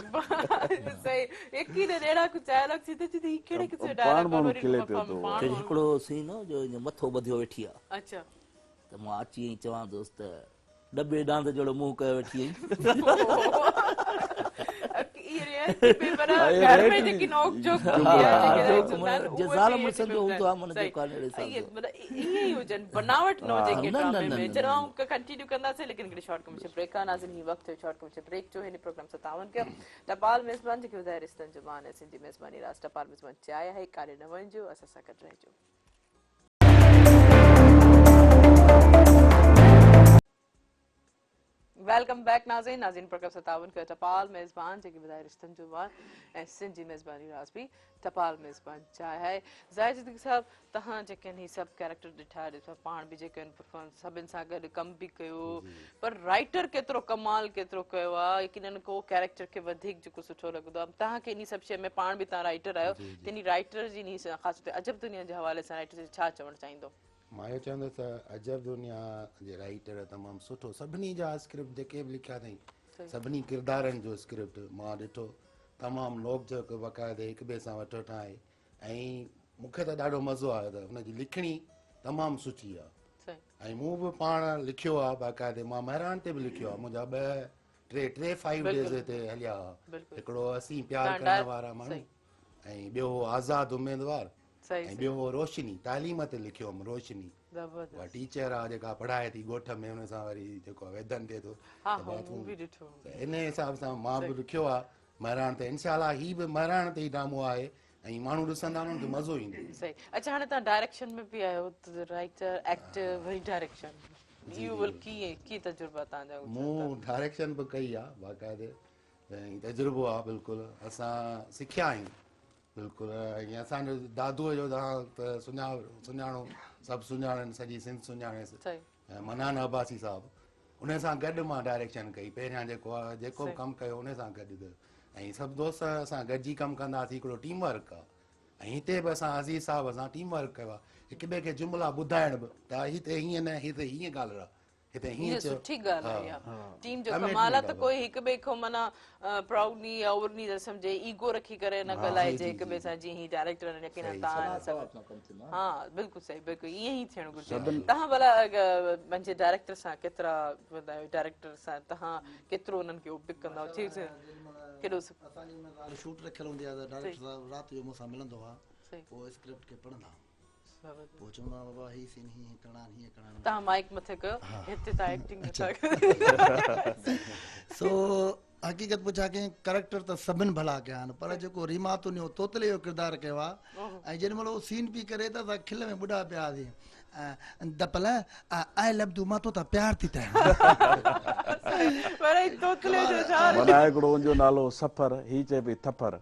पाण माण्हू खिले पियो थो हिकिड़ो सीन हो जो मथो ॿधियो वेठी आहे त मां अची आई चवां दोस्त डॿे डांद जहिड़ो मुंहुं कयो वेठी बनावट न हुजे कंटिन्यू कंदासीं लेकिन शॉर्ट कमर्शियल ब्रेक आहे नाज़रीन ही वक्त है शॉर्ट कमर्शियल ब्रेक जो हिन प्रोग्राम सां तावन कयो टपाल मेज़बान जेके ॿुधाए रिश्तनि जो मान सिंधी मेज़बानी राज टपाल मेज़बान चाहे आहे काॾे न वञिजो असां सां गॾु रहिजो वेलकम बैक नाज़रीन प्रोग्राम सां तावन कयो टपाल मेज़बान जेके ॿुधाए रिश्तनि जो मान ऐं सिंधी मेज़बानी राज बि टपाल मेज़बान चाहे आहे ज़ाहिद सिद्दीक़ साहब तव्हां जेके आहिनि सभु कैरेक्टर ॾिठा ॾिठा पाण बि जेके आहिनि परफॉर्मेंस सभिनि सां गॾु कमु बि कयो पर राइटर केतिरो कमाल केतिरो कयो आहे यकीनन को कैरेक्टर खे वधीक जेको सुठो लॻंदो आहे तव्हांखे इन सभु शइ में पाण बि तव्हां राइटर आहियो त इन राइटर जी इन ख़ासि तौर ते अजब दुनिया जे हवाले सां राइटर छा चवणु चाहींदो मां इहो चवंदुसि अजब दुनिया जे राइटर तमामु सुठो सभिनी जा स्क्रिप्ट जेके बि लिखिया अथई सभिनी किरदारनि जो स्क्रिप्ट मां ॾिठो तमामु नोकझोक बक़ाइदे हिक ॿिए सां वठो ठाहे ऐं मूंखे त ॾाढो मज़ो आयो त हुनजी लिखणी तमामु सुठी आहे ऐं मूं बि पाण लिखियो आहे बाक़ाइदे मां महिराण ते बि लिखियो आहे मुंहिंजा टे 5 डेज़ हिते हलिया हुआ हिकिड़ो असीं प्यार करण वारा माण्हू ऐं ॿियो आज़ादु उमेदवार ऐं ॿियो रोशनी तालीम ते लिखियो हुअमि रोशनी उहा टीचर आहे जेका पढ़ाए थी ॻोठ में हुन सां वरी जेको वेदन थिए थो इन हिसाब सां मां बि लिखियो आहे महिराण ते इनशाला ही बि महिराण ते ई ड्रामो आहे ऐं माण्हू ॾिसंदा उन्हनि खे मज़ो ईंदो सही अच्छा हाणे तव्हां डायरेक्शन में बि आहियो राइटर एक्टर वरी डायरेक्शन इहो कीअं तजुर्बा तव्हांजा मूं डायरेक्शन बि कई आहे बाक़ाइदे ऐं तजुर्बो आहे बिल्कुलु असां सिखिया आहियूं बिल्कुलु ऐं असांजो दादूअ जो तव्हां त सुञाणो सभु सुञाणनि सॼी सिंध सुञाणेसि ऐं मनान अब्बासी साहिबु उन सां गॾु मां डायरेक्शन कई पहिरियां जेको आहे जेको बि कमु कयो उन सां गॾु ऐं सभु दोस्त असां गॾिजी कमु कंदासीं हिकिड़ो टीम वर्क आहे ऐं हिते बि असां अज़ीज़ साहिबु असां टीम वर्क कयो आहे हिक ॿिए खे जुमिला ॿुधाइण बि त हिते हीअं न हिते हीअं ॻाल्हि आहे हिते हीअं सुठी ॻाल्हि आहे टीम जो कमाल आहे त कोई हिक ॿिए खां माना प्राउडली या ओवरली न सम्झे ईगो रखी करे न ॻाल्हाइजे हिक ॿिए सां जीअं ही डायरेक्टर यकीन तव्हां हा बिल्कुलु सही बिल्कुलु ईअं ई थियणु घुरिजे तव्हां भला पंहिंजे डायरेक्टर सां केतिरा डायरेक्टर सां तव्हां केतिरो उन्हनि खे पिक कंदा केॾो शूट रखियल हूंदी आहे त डायरेक्टर साहब राति जो मूंसां मिलंदो आहे पोइ स्क्रिप्ट खे पढ़ंदा पोइ चवंदा बाबा ही सीन हीअं करणा हीअं करणा तव्हां माइक मथे कयो हिते तव्हां एक्टिंग नथा सो हक़ीक़त पुछा कई करेक्टर त सभिनि भला कया आहिनि पर जेको रीमा तुनियो तोतले जो किरदारु कयो आहे ऐं जेॾी महिल उहो सीन पई करे त असां खिल में ॿुढा पिया हुआसीं दपल आए लब्दू मां तो प्यार थी ठाहियां हिकिड़ो उनजो नालो सफ़र ही चए पई थफर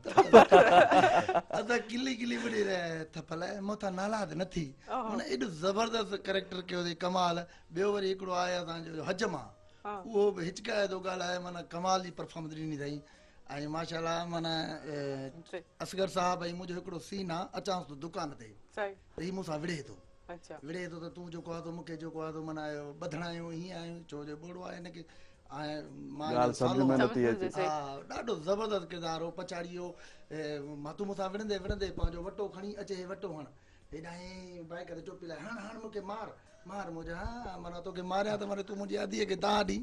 असां किली किली ॿुधी रहिया थपल मूंखां नाराज़ न थी माना एॾो ज़बरदस्त करेक्टर कयो अथई कमाल ॿियो वरी हिकिड़ो आहे असांजो हजम आहे उहो बि हिचकाए थो ॻाल्हाए माना कमाल जी परफॉर्मेंस ॾिनी अथई ऐं माशाल्लाह माना असगर साहब ऐं मुंहिंजो हिकिड़ो सीन आहे अचांसि थो दुकान ते त हीउ मूंसां विढ़े थो त तूं जेको आहे मूंखे जेको आहे माना ॿधणा आहियूं हीअं आहियूं छो जो ॿोड़ो आहे हिनखे ॾाढो ज़बरदस्त किरदारु हो पछाड़ी वियो तूं मूंसां विढ़ंदे विढ़ंदे पंहिंजो वटो खणी अचे वटो हण हेॾां बाइक ते टोपी लाइ हण मूंखे मार मुंहिंजा हा माना तोखे मारिया त माना तूं मुंहिंजी आदीअ खे दाह ॾी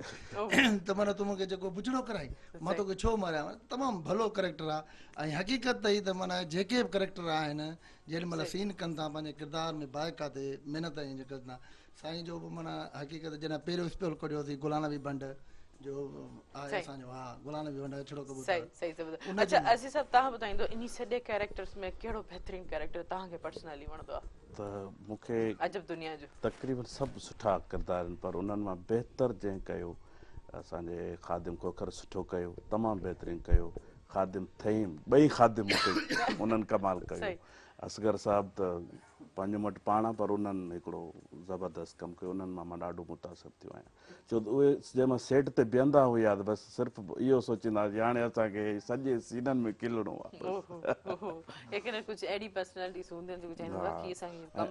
त माना तूं मूंखे जेको बुछड़ो कराई मां तोखे छो मारिया तमामु भलो करेक्टर आहे ऐं हक़ीक़त त ई त माना जेके बि करेक्टर आहिनि जेॾी महिल सीन कनि था पंहिंजे किरदार में बाइका ते महिनत जेके कनि था साईं जो बि माना हक़ीक़त जॾहिं पहिरियों स्पेल कढियोसीं गुलानबी बंड जो आहे असांजो हा गुलानबी बंड अछड़ो कबूतर अच्छा असीं सभु तव्हां ॿुधाईंदो इन सॼे कैरेक्टर्स में कहिड़ो बहितरीनु कैरेक्टर तव्हांखे पर्सनली वणंदो आहे त मूंखे अजब दुनिया जो तक़रीबन सभु सुठा किरदार आहिनि पर उन्हनि मां बहितर जंहिं कयो असांजे ख़ादिम खोखर सुठो कयो तमामु बहितरीनु कयो ख़ादिम थईं ॿई ख़ादिम मूंखे उन्हनि कमाल कयो असगर साहिबु त पंहिंजो वटि पाण पर उन्हनि हिकिड़ो ज़बरदस्त कमु कयो उन्हनि मां ॾाढो मुतासिर थियो आहियां छो त उहे जंहिंमहिल सेट ते बीहंदा हुया त बसि सिर्फ़ु इहो सोचींदा हुआसीं हाणे असांखे सॼे सीननि में खिलणो आहे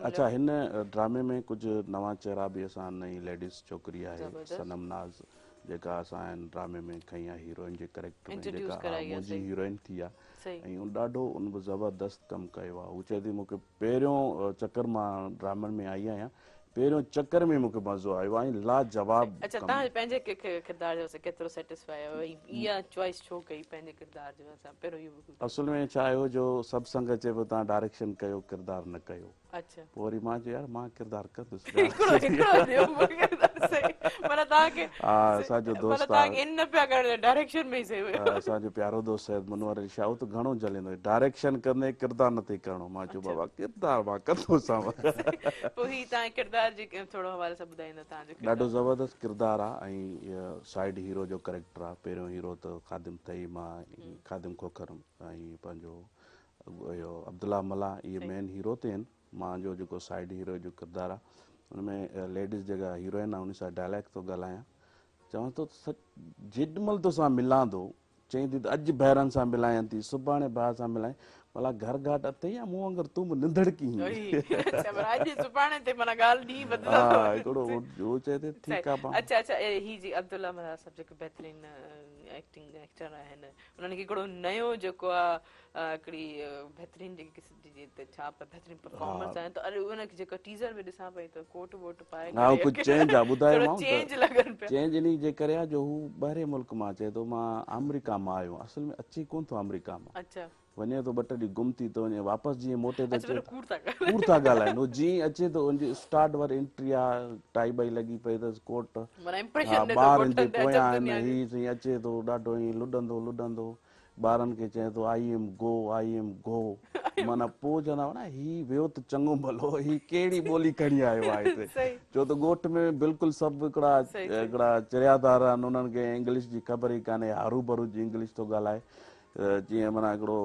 अच्छा हिन ड्रामे में कुझु नवां चेहरा बि असां नई लेडीज़ छोकिरी आहे सनम नाज़ जेका असां ड्रामे में खई आहे हीरोइन जे करेक्टर में जेका मुंहिंजी हीरोइन थी आहे ऐं ॾाढो उन बि ज़बरदस्त कमु कयो आहे हू चए थी मूंखे पहिरियों चकर मां ड्रामनि में आई आहियां पहिरियों चकर में मूंखे मज़ो आयो आहे लाजवाब अच्छा तव्हां पंहिंजे किरदार जो केतिरो सेटिस्फाई आहियो इहा चॉइस छो कई पंहिंजे किरदार जो असां पहिरियों असल में छा आयो जो सभु संग चए पियो तव्हां डायरेक्शन कयो किरदार न कयो अच्छा पोइ वरी मां चयो यार मां किरदार कंदुसि असांजो दोस्त असांजो प्यारो दोस्त सैयद मुनवर अली शाह त घणो जलींदो डायरेक्शन कंदे किरदार न थी करणो मां चयो बाबा किरदार मां कंदोसि ॾाढो ज़बरदस्त किरदार आहे ऐं साइड हीरो जो करेक्टर आहे पहिरियों हीरो त ख़ादिम थई मां ख़ादिम खोखर ऐं पंहिंजो इहो अब्दुल्ला मला इहे मेन हीरो ते आहिनि मुंहिंजो जेको साइड हीरो जो किरदारु आहे हुनमें लेडीज़ जेका हीरोइन आहे उन सां डायलॉग थो ॻाल्हायां चवां थो जेॾीमहिल तोसां मिलां थो चई थी त अॼु भैरनि सां मिलायां थी, सुभाणे भाउ सां मिलायां, भला घर घाट अथई या मूं वांगुरु तूं बि निंदड़ की अच्छा पर अॼु सुभाणे ते माना ॻाल्हि ॾींहुं बदिलंदो। हा हिकिड़ो उहो चए थी ठीकु आहे पाण। अच्छा अच्छा ही जी अब्दुल्ला मरार साहब जेके बहितरीन एक्टिंग एक्टर आहिनि, उन्हनि खे हिकिड़ो नयो जेको आहे हिकिड़ी बहितरीन जेकी सिंधी छा बहितरीन परफॉर्मेंस आहिनि, त अरे उनखे जेको टीज़र में ॾिसां पई त कोट वोट पाए हा कुझु चेंज आहे, ॿुधायोमांव चेंज त लॻनि पिया। चेंज इन जे करे आहे जो हू ॿाहिरे मुल्क मां चए थो मां अमेरिका मां आयो, असल में अची कोन थो अमेरिका मां, अच्छा वञे थो 2 टे ॾींहं गुम थी थो वञे, वापसि जीअं मोटे थो अचे कूड़ था कूड़ था ॻाल्हाइनि, उहो जीअं अचे थो उनजी स्टार्ट वारी एंट्री आहे, टाई बाई लॻी पई अथसि, कोट, माना हा इम्प्रेशन ॾे थो ॿारनि जे ॻोठनि ते पोयां अजब आहिनि, दुनिया जी। हीअ साईं अचे थो ॾाढो ईअं लुॾंदो ॿारनि खे चए थो आई एम गो, माना पोइ चवंदा न ही वियो त चङो भलो, ही कहिड़ी ॿोली खणी आयो आहे हिते, सही छो त ॻोठ में बिल्कुलु सभु हिकिड़ा चिरियादार आहिनि, उन्हनि खे इंग्लिश जी ख़बर ई कान्हे, हरू भरू जी इंग्लिश थो ॻाल्हाए, जीअं माना हिकिड़ो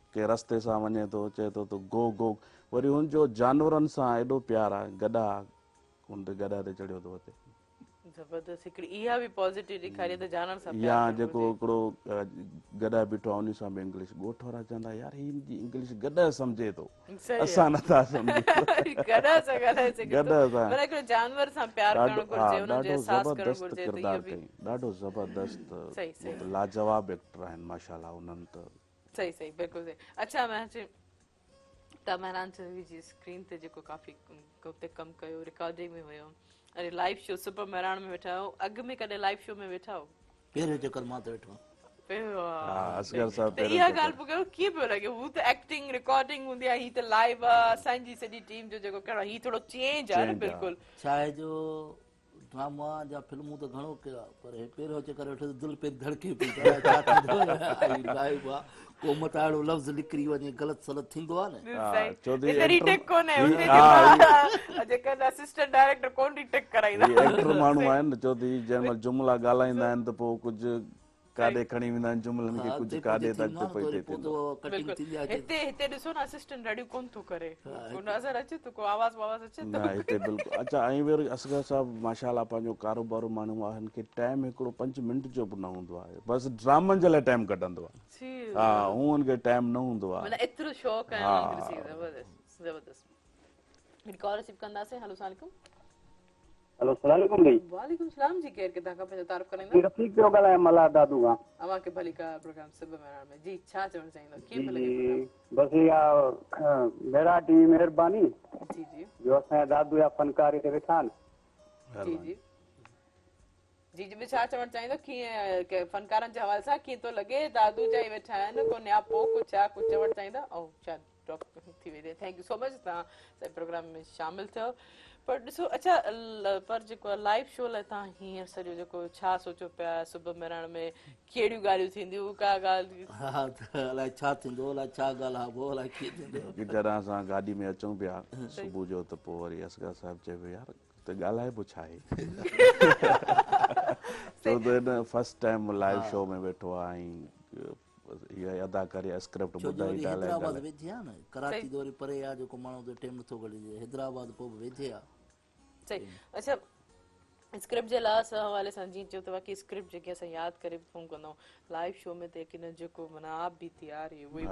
के रस्ते सां वञे थो चए थो त गो, वरी हुनजो जानवरनि सां एॾो प्यार आहे, गॾा उन ते गॾा ते चढ़ियो थो अचे। जबरदस्त, हिकिड़ी इहा बि पॉजिटिव ॾेखारी त जानवर सां या प्यार जेको हिकिड़ो गॾा बीठो आहे उन सां बि इंग्लिश, ॻोठ वारा चवंदा यार ही जी इंग्लिश गॾा सम्झे थो, असां नथा सम्झूं, गॾा सां ॻाल्हाए सघे थो, गॾा सां माना हिकिड़ो जानवर सां प्यार ॾाढो, करणु हा घुरिजे, उन्हनि जो ॾाढो एहसास करणु ज़बरदस्त घुरिजे, त किरदार इहो बि कई, ॾाढो ज़बरदस्त, सही लाजवाब एक्टर आहिनि माशाल्लाह उन्हनि त। सही बिल्कुलु सही। अच्छा मैं तव्हां महिरान चवी जी स्क्रीन ते जेको काफ़ी हुते कमु कयो, रिकॉर्डिंग में हुयो, अरे लाइव शो सुपर महिरान में वेठा आहियो, अॻु में कॾहिं लाइव शो में वेठा हो? पहिरियों चकर मां त वेठो असगर साहब त इहा ॻाल्हि पोइ कयो कीअं पियो लॻे, हू त एक्टिंग रिकॉर्डिंग हूंदी आहे, ही त लाइव आहे, असांजी सॼी टीम जो जेको कहिड़ो ही थोरो चेंज आहे न बिल्कुलु। छा आहे जो ड्रामा या फिल्मूं त घणो कयो आहे, पर हे पहिरियों चकर वेठो त दिलि पे धड़के पई, छा थींदो लाइव आहे, को मथां अहिड़ो लफ़्ज़ निकिरी वञे ग़लति सलत थींदो आहे एक्टर माण्हू आहिनि न, चो थी जंहिं महिल जुमिला ॻाल्हाईंदा आहिनि त पोइ कुझु काॾे खणी वेंदा आहिनि जुमिलनि खे, कुझु काॾे त अॻिते पोइते थींदो। हिते ॾिसो न असिस्टेंट रेडी कोन थो करे, नज़र अचे थो, को आवाज़ अचे न हिते बिल्कुलु। अच्छा ऐं वरी असगर साहब माशाल्लाह पंहिंजो कारोबार माण्हू आहिनि कि टाइम हिकिड़ो 5 मिंट जो बि न हूंदो आहे, बसि ड्रामनि जे लाइ टाइम कढंदो आहे, हा हूअं हुनखे टाइम न हूंदो आहे, एतिरो शौक़ु आहे। जबरदस्त कॉल रिसीव कंदासीं। हेलो अस्सलाम वालेकुम। हेलो अस्सलाम वालेकुम भाई। वालेकुम सलाम जी, केर किथां खां पंहिंजो तारुफ कराईंदा? रफ़ीक पियो ॻाल्हायां मल्हार दादू खां। अवां खे भली का प्रोग्राम सुबह महिरान में जी छा चवणु चाहींदो, कीअं पियो लॻे प्रोग्राम? बस इहा मेरा डी महिरबानी जी जो असांजा दादू या फनकार हिते वेठा आहिनि। जी जी छा चवणु चाहींदो, कीअं फनकारनि जे हवाले सां कीअं थो लॻे, दादू जा ई वेठा आहिनि, को न्यापो कुझु चवणु चाहींदा? ऐं छा ड्रॉप थी वई? थैंक यू सो मच, तव्हां सभु प्रोग्राम में शामिलु थियो। पर ॾिसो, अच्छा पर जेको लाइव शो लाइ तव्हां हींअर सॼो जेको छा सोचियो पिया, सुबुह महिरान में कहिड़ियूं ॻाल्हियूं थींदियूं, का ॻाल्हि हा त अलाए छा थींदो, अलाए छा ॻाल्हाइबो, अलाए कीअं थींदो। जॾहिं असां गाॾी में अचूं पिया सुबुह जो त पोइ वरी असगर साहिबु चए पियो यार त ॻाल्हाइबो छा आहे, छो त हिन फस्ट टाइम लाइव शो में वेठो आहे ऐं इहा अदाकारी स्क्रिप्ट ॿुधाई हैदराबाद वेझे आहे न, कराची त वरी परे आहे, जेको माण्हू टाइम नथो कढे, हैदराबाद पोइ बि वेझे आहे। सही। अच्छा स्क्रिप्ट जे लाइ हवाले सां जीअं चयो अथव की स्क्रिप्ट जेके असां यादि करे फ़ोन कंदा आहियूं, लाइव शो में त यकीन जेको माना आप बी तयार आहे उहो ई।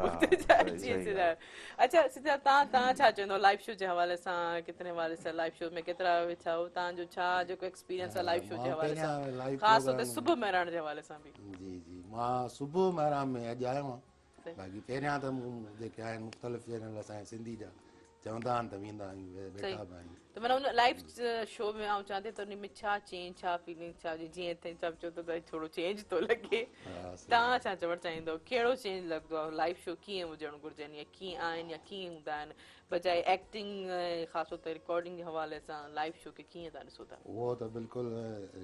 अच्छा सिद्धा तव्हां छा चवंदो लाइव शो जे हवाले सां, कितने हवाले सां लाइव शो में केतिरा वेठा हो, तव्हांजो छा जेको एक्सपीरियंस आहे लाइव शो जे हवाले सां, ख़ासि तौर ते सुबुह महिरान जे हवाले सां बि? जी मां सुबुह महिरान में अॼु आयो आहियां, बाक़ी पहिरियां त जेके आहिनि मुख़्तलिफ़ चैनल असांजे सिंधी जा चवंदा आहिनि त वेंदा आहियूं, वेठा बि आहियूं। त माना हुन लाइव शो में आउं चवां थी त उन में छा चेंज, छा फीलिंग, छा जीअं तव्हां चओ त भई थोरो चेंज थो लॻे, तव्हां छा चवणु चाहींदव, कहिड़ो चेंज लॻंदो आहे, लाइव शो कीअं हुजणु घुरिजनि, या कीअं आहिनि या कीअं हूंदा आहिनि, बजाए एक्टिंग ख़ासि तौर ते रिकॉर्डिंग जे हवाले सां लाइव शो खे कीअं तव्हां ॾिसो था? उहो त बिल्कुलु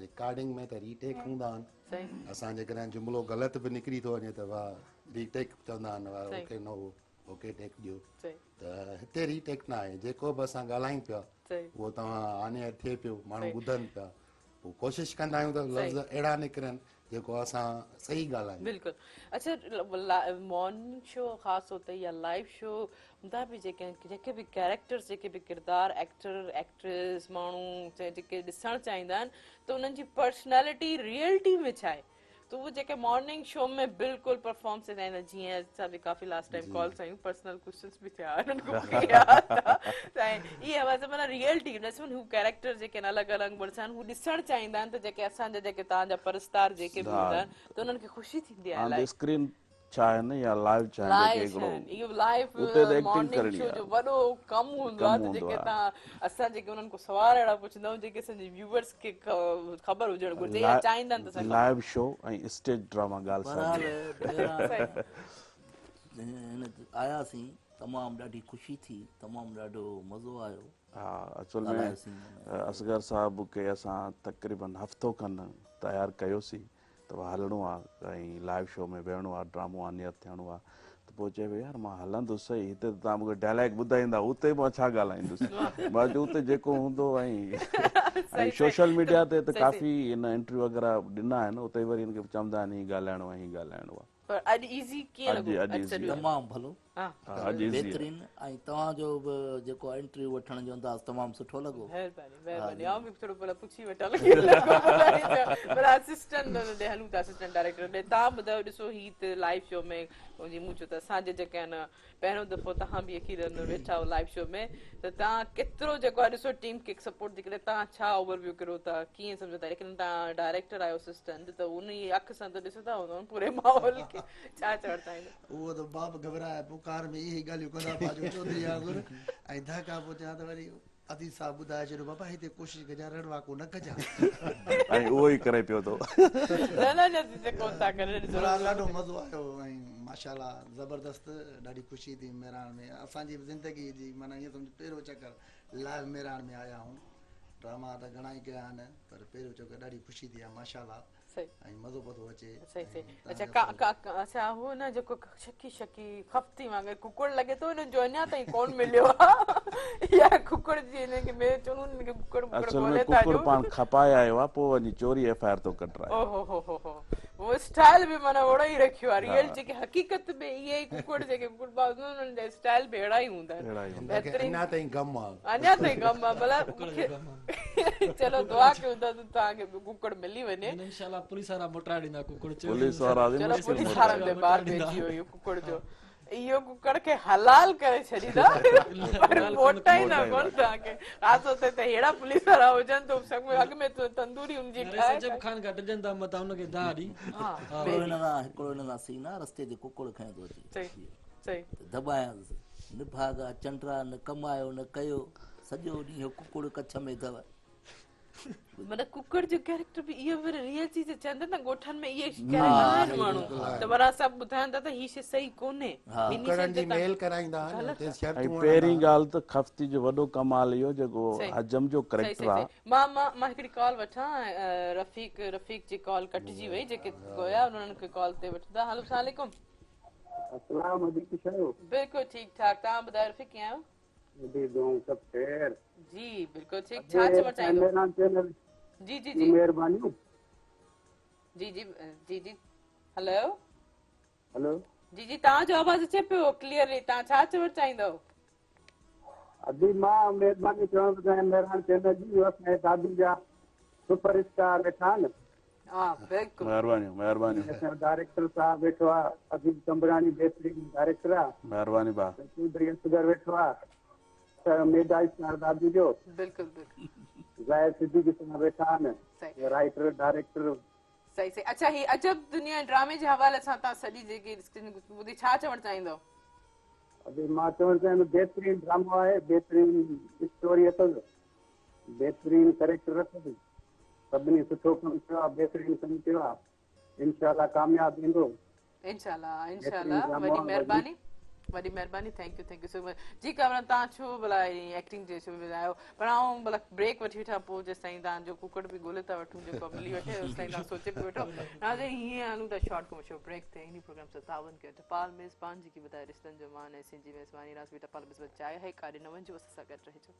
रिकॉर्डिंग में त रीटेक हूंदा आहिनि, असां जेकॾहिं जुमिलो ग़लति बि निकिरी थो वञे त वाह रीटेक चवंदा आहिनि, वाह ओके नो ओके टेक ॾियो, त हिते रीटेक न आहे, जेको बि असां ॻाल्हायूं पिया उहो तव्हां आने थिए पियो, माण्हू ॿुधनि पिया, पोइ कोशिशि कंदा आहियूं त लफ़्ज़ अहिड़ा निकिरनि जेको असां सही ॻाल्हायूं। बिल्कुलु। अच्छा मॉर्निंग शो ख़ासि तौर ते या लाइव शो हूंदा बि जेके बि कैरेक्टर्स, जेके बि किरदार, एक्टर एक्ट्रेस माण्हू जेके ॾिसणु चाहींदा आहिनि, त उन्हनि जी पर्सनैलिटी रियलिटी में छा आहे, तो वो जेके मॉर्निंग शो में बिल्कुल परफॉर्म से आहिनि जीअं असां बि काफ़ी लास्ट टाइम कॉल कयूं पर्सनल क्वेश्चंस बि थिया उन्हनि को मूंखे यादि आहे त इहे आवाज़ माना रियलिटी हू कैरेक्टर जेके आहिनि अलॻि अलॻि वर्ड्स आहिनि हू ॾिसणु चाहींदा आहिनि त जेके असांजा जेके तव्हांजा परस्तार जेके बि हूंदा आहिनि त उन्हनि खे ख़ुशी थींदी आहे इलाही स्क्रीन छा आहे न या लाइव छा आहे लाइव आहिनि इहो लाइव उते त एक्टिंग मॉर्निंग करणी शो आहे जो वॾो कमु हूंदो आहे त जेके तव्हां असां जेके उन्हनि को सवाल अहिड़ा पुछंदा आहियूं जेके असांजे व्यूवर्स खे ख़बर हुजणु घुरिजे या चाहींदा आहिनि त असां लाइव शो ऐं स्टेज ड्रामा ॻाल्हि बहरहाल हिन आयासीं तमामु ॾाढी ख़ुशी थी तमामु ॾाढो मज़ो आयो हा असल में असगर साहब खे असां तक़रीबन हफ़्तो खनि तयारु कयोसीं त हलणो आहे ऐं लाइव शो में वेहणो आहे ड्रामो आहे नियत थियणो आहे त पोइ चए भई यार मां हलंदुसि सही हिते त तव्हां मूंखे डायलॉग ॿुधाईंदा उते मां छा ॻाल्हाईंदुसि मां चयो उते जेको हूंदो ऐं सोशल मीडिया ते त काफ़ी इन इंटरव्यू वग़ैरह ॾिना आहिनि उते वरी हिनखे चवंदा आहिनि हीअ ॻाल्हाइणो आहे हीअ ॻाल्हाइणो आहे पर अॼु इज़ी कीअं लॻो तमामु भलो बहितरीनु ऐं तव्हांजो बि जेको इंटरव्यू वठण जो अंदाज़ तमामु सुठो लॻो महिरबानी आउं बि थोरो भला पुछी वठां भला असिस्टेंट ॾे हलूं था असिस्टेंट डायरेक्टर ॾे तव्हां ॿुधायो ॾिसो हीअ त लाइव शो में जीअं मूं चयो त असांजे जेके आहिनि पहिरियों दफ़ो तव्हां बि अखीर अंदरि वेठा हो लाइव शो में त तव्हां केतिरो जेको आहे ॾिसो टीम खे सपोर्ट थी करे तव्हां छा ओवरव्यू करो था कीअं सम्झो था लेकिन तव्हां डायरेक्टर आहियो असिस्टेंट त उन जी अखि सां त ॾिसंदा हूंदव पूरे माहौल खे छा चवणु चाहींदा उहो त बाप घबराए पोइ कार में इहे ॻाल्हियूं कंदा पंहिंजो चौधरी वांगुरु ऐं धका पोइ चवां त वरी अतीश साहब ॿुधाए छॾियो बाबा हिते कोशिशि कजां रड़वाको न कजां ऐं उहो ई करे पियो थो ॾाढो मज़ो आयो ऐं माशाल्लाह ज़बरदस्त ॾाढी ख़ुशी थी मेराण में असांजी ज़िंदगी जी माना ईअं सम्झो पहिरियों चकर लाइव मेराण में आया आहियूं ड्रामा त घणा ई कया आहिनि पर पहिरियों चकर ॾाढी ख़ुशी थी आहे माशाल्लाह ऐं मज़ो पतो अचे अच्छा हो न जेको शकी शकी खफ्ती वांगुरु कुकड़ लॻे थो हिन जो अञा ताईं कोन मिलियो आहे या कुकड़ जी हिनखे में चवनि कि कुकड़ कुकड़ पाण खपाए आयो आहे पोइ वञी चोरी एफआईआर थो कटराए ओहो वो स्टाइल भी माना ओड़ा ही रखियो आहे रियल जेके हकीकत में इहे कुकड़ जेके कुकड़ बाज़ उन्हनि जा स्टाइल भी अहिड़ा ई हूंदा आहिनि बहितरीन अञा ताईं गम आहे भला चलो दुआ कयूं था त तव्हांखे कुकड़ मिली वञे इंशाल्लाह पुलिस वारा मोटाए ॾींदा कुकड़ पुलिस वारा चलो पुलिस वारनि जे ॿार भेजी वियो कुकड़ जो इहो कुकड़ खे हलाल करे छॾींदा पर मोटाईंदा कोन तव्हांखे ख़ासि तौर ते अहिड़ा पुलिस वारा हुजनि त अॻ में तंदूरी हुनजी सजब खान का ॾिजनि था मथां हुनखे दाढ़ी हिकिड़ो हिन सां सीन आहे रस्ते ते कुकड़ खणी थो अचे दॿायांसि निभागा चंडरा न कमायो न कयो सॼो ॾींहुं कुकड़ कच्छ में अथव मतलब कुकड़ जो कैरेक्टर भी ये वरी रियल चीज चंद ना गोठन में ये कैरेक्टर आहिनि माण्हू त वरा सभु ॿुधाइनि था त ही शइ सही कोन्हे कुकड़नि जी मेल कराईंदा आहिनि ते शर्तूं पहिरीं ॻाल्हि त खफ्ती जो वॾो कमाल इहो जेको हजम जो कैरेक्टर आहे मां हिकिड़ी कॉल वठां रफ़ीक जी कॉल कटिजी वई जेके गोया उन्हनि खे कॉल ते वठंदा हेलो अस्सलाम वालेकुम अस्सलाम वालेकुम बिल्कुल ठीक ठाक तव्हां ॿुधायो रफ़ीक कीअं आहियो जी बिल्कुल ठीक छा चवणु चाहींदो जी जी जी मेहरबानी जी जी जी जी हेलो जी जी तव्हांजो आवाज़ अचे पियो क्लियरली तव्हां छा चवणु चाहींदव अभी मां महिरबानी चवणु चाहियां मेहरान चैनल जी असांजे दादी जा सुपर स्टार वेठा आहिनि हा बिल्कुलु महिरबानी असांजो डायरेक्टर साहब वेठो आहे अजीत कंबरानी बहितरीन डायरेक्टर आहे महिरबानी भा चौधरी असगर वेठो आहे मेधा स्टार दादी जो बिल्कुलु ज़ाहिर सिद्दीकी साहब वेठा आहिनि राइटर डायरेक्टर सही अच्छा ही अजब दुनिया ड्रामे जे हवाले सां तव्हां सॼी जेकी ॿुधी छा चवणु चाहींदव अभी मां चवणु चाहियां बहितरीन ड्रामो आहे बहितरीन स्टोरी अथसि बहितरीन कैरेक्टर अथसि सभिनी सुठो कमु कयो आहे बहितरीन कमु कयो आहे इंशाल्लाह कामयाबु थींदो इंशाल्लाह वॾी महिरबानी थैंक यू सो मच जी कमरा तव्हां छो भला एक्टिंग जे शो में आयो पर आउं भला ब्रेक वठी वेठा पोइ जेसिताईं तव्हांजो कुकड़ बि ॻोल्हे था वठूं जेको मिली वठे तेसिताईं तव्हां सोचे पियो वेठो नाज़रीन हीअं हलूं था शॉर्ट कमर्शियल ब्रेक ते इन प्रोग्राम सां तावन कयो टपाल मेज़बान जेकी ॿुधाए रिश्तनि जो मान ऐं सिंधी मेज़बानी रासबी टपाल बिस्बत चाहे है काॾे न वञिजो असां सां गॾु रहिजो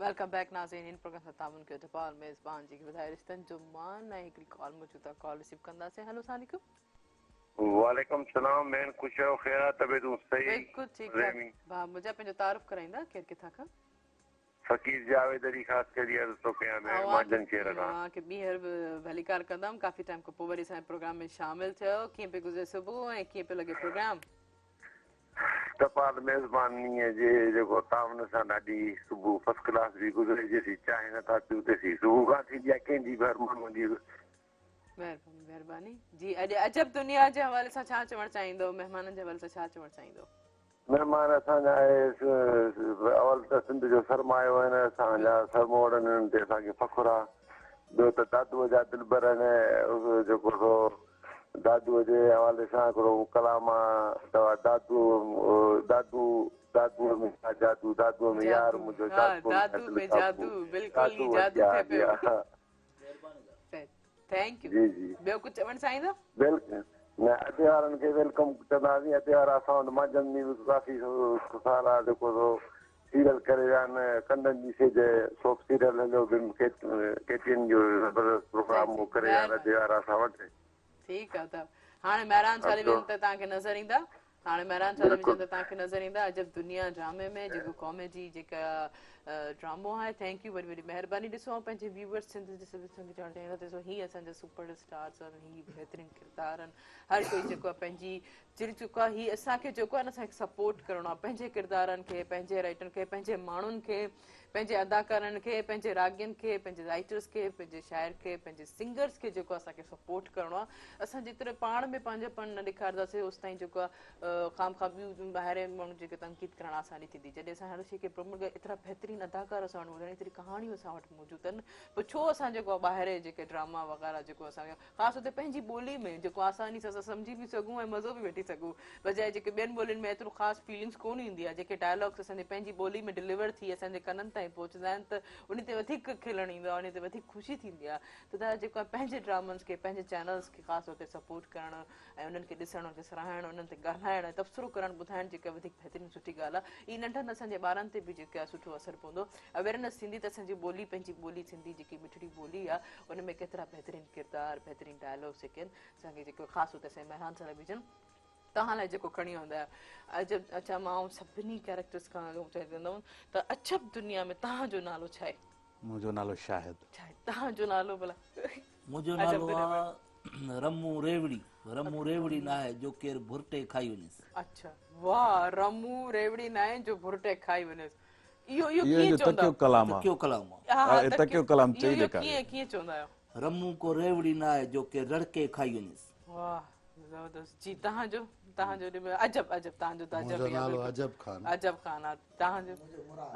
वेलकम बैक नाज़रीन इन प्रोग्राम सां तावन कयो टपाल मेज़बान जेकी ॿुधाए रिश्तनि जो मान ऐं हिकिड़ी कॉल मौजूदु आहे कॉल रिसीव कंदासीं हेलो अस्सलाम वालेकुम वालेकुम सलाम मैं खुश आहियो ख़ैर तबियतूं सही बिल्कुलु ठीकु आहे भाउ मुंहिंजा पंहिंजो तारुफ़ कराईंदा केरु किथां खां फ़कीर जावेद अली ख़ासि करे अर्ज़ु थो कयां महिरबानी खे रखां तव्हांखे ॿीहर भली कार कंदमि काफ़ी टाइम खां पोइ वरी असांजे प्रोग्राम में शामिल थियो कीअं पियो गुज़रे सुबुह ऐं कीअं पियो लॻे प्रोग्राम तपाल मेज़बानीअ जे जेको तावन सां ॾाढी सुबुह फर्स्ट क्लास बि गुज़रे जेसी चांहि नथा पियूं तेसी सुबुह खां थी आहे कंहिंजी बि हर माण्हूअ जी महिरबानी जी अॼु अजब दुनिया जे हवाले सां छा चवणु चाहींदो महिमाननि जे हवाले सां छा चवणु चाहींदो महिमान असांजा अवल त सिंध जो सरमायो आहिनि असांजा सरमोड़ आहिनि ते असांखे फ़ख़ुरु आहे ॿियो त दादूअ जा दिलबर आहिनि जेको सो दादूअ जे हवाले सां हिकिड़ो कलाम आहे दादूअ में छा जादू दादूअ में यार मुंहिंजो थैंक यू जी जी ॿियो कुझु चवणु चाहींदो बिल्कुलु न अॼु वारनि खे वेलकम चवंदासीं अॼु वारा असां वटि मंझंदि में बि काफ़ी सारा जेको सो सीरियल करे विया आहिनि कंदनि जी सेज सोप सीरियल हलियो केटियुनि जो ज़बरदस्त प्रोग्राम उहो करे विया आहिनि अॼु वारा असां वटि ठीकु आहे त हाणे महिरान चाली विजन त तव्हांखे नज़र ईंदा हाणे महिरान चाली विजन त तव्हांखे नज़र ईंदा अजब दुनिया ड्रामे में जेको कॉमेडी जेका ड्रामो आहे थैंक यू वरी वरी महिरबानी ॾिसो ऐं पंहिंजे व्यूवर्स सिंध जे सभु चवणु चाहींदा ॾिसो हीअ असांजा सुपर स्टार्स आहिनि हीअ बहितरीनु किरदार आहिनि हर कोई जेको आहे पंहिंजी चिर चुका ही असांखे जेको आहे न असांखे सपोर्ट करिणो आहे पंहिंजे किरदारनि खे पंहिंजे राइटरनि खे पंहिंजे माण्हुनि खे पंहिंजे अदाकारनि खे पंहिंजे रागियुनि खे पंहिंजे राइटर्स खे पंहिंजे शाइर खे पंहिंजे सिंगर्स खे जेको असांखे सपोर्ट करिणो आहे असां जेतिरे पाण में पंहिंजोपन न ॾेखारींदासीं ओसि ताईं जेको आहे ख़ाम ख़ा ॿियूं ॿाहिरि माण्हू जेके तनक़ीद करणु आसानी थींदी जॾहिं असां हर शइ खे प्रमोट एतिरा बहितरीनु अदाकार असां वटि ॿुधण एतिरी कहाणियूं असां वटि मौजूदु आहिनि पोइ छो असां जेको आहे ॿाहिरि जेके ड्रामा वग़ैरह जेको असांखे ख़ासि हुते पंहिंजी ॿोली में जेको आसानी सां असां सम्झी बि सघूं ऐं मज़ो बि वठी सघूं बजाए जेके ॿियनि ॿोलियुनि में एतिरो ख़ासि फीलिंग्स कोन ईंदी आहे जेके डायलॉग्स असांजे पंहिंजी ॿोली में डिलीवर थी असांजे कननि ताईं पहुचंदा आहिनि त उन ते वधीक खिलणु ईंदो आहे उन ते वधीक ख़ुशी थींदी आहे त तव्हां जेको आहे पंहिंजे ड्रामन्स खे पंहिंजे चैनल्स खे ख़ासि तौर ते सपोर्ट करणु ऐं उन्हनि खे ॾिसणु उन्हनि खे सराहणु उन्हनि ते ॻाल्हाइणु ऐं तबसरो करणु ॿुधाइणु जेका वधीक बहितरीनु सुठी ॻाल्हि आहे इहा नंढनि असांजे ॿारनि ते बि जेका सुठो असरु पवंदो अवेयरनेस थींदी त असांजी ॿोली पंहिंजी ॿोली सिंधी जेकी मिठड़ी ॿोली आहे उन में केतिरा बहितरीनु किरदार बहितरीनु डायलॉग्स जेके आहिनि असांखे जेको ख़ासि तौर ते असांजे महिरान सां विझनि तव्हां लाइ जेको खणी आंदा आहियो अच्छा मां सभिनी कैरेक्टर्स खां चवंदमि त अजब दुनिया में तव्हांजो नालो छा आहे मुंहिंजो नालो शाहिद छा आहे तव्हांजो नालो भला मुंहिंजो नालो आहे रमू रेवड़ी रमू रेवड़ी न आहे जो केरु भुरटे खाई वञेसि अच्छा वाह रमू रेवड़ी न आहे जो भुरटे खाई वञेसि इहो कीअं चवंदा तकियो कलाम आहे तकियो कलाम चई कीअं कीअं चवंदा आहियो रमू को रेवड़ी न आहे जो केरु रड़के खाई वञेसि वाह ज़बरदस्त जी तव्हांजो अजब अजब तव्हांजो त अजब ई आहे अजब खान अजब खान आहे तव्हांजो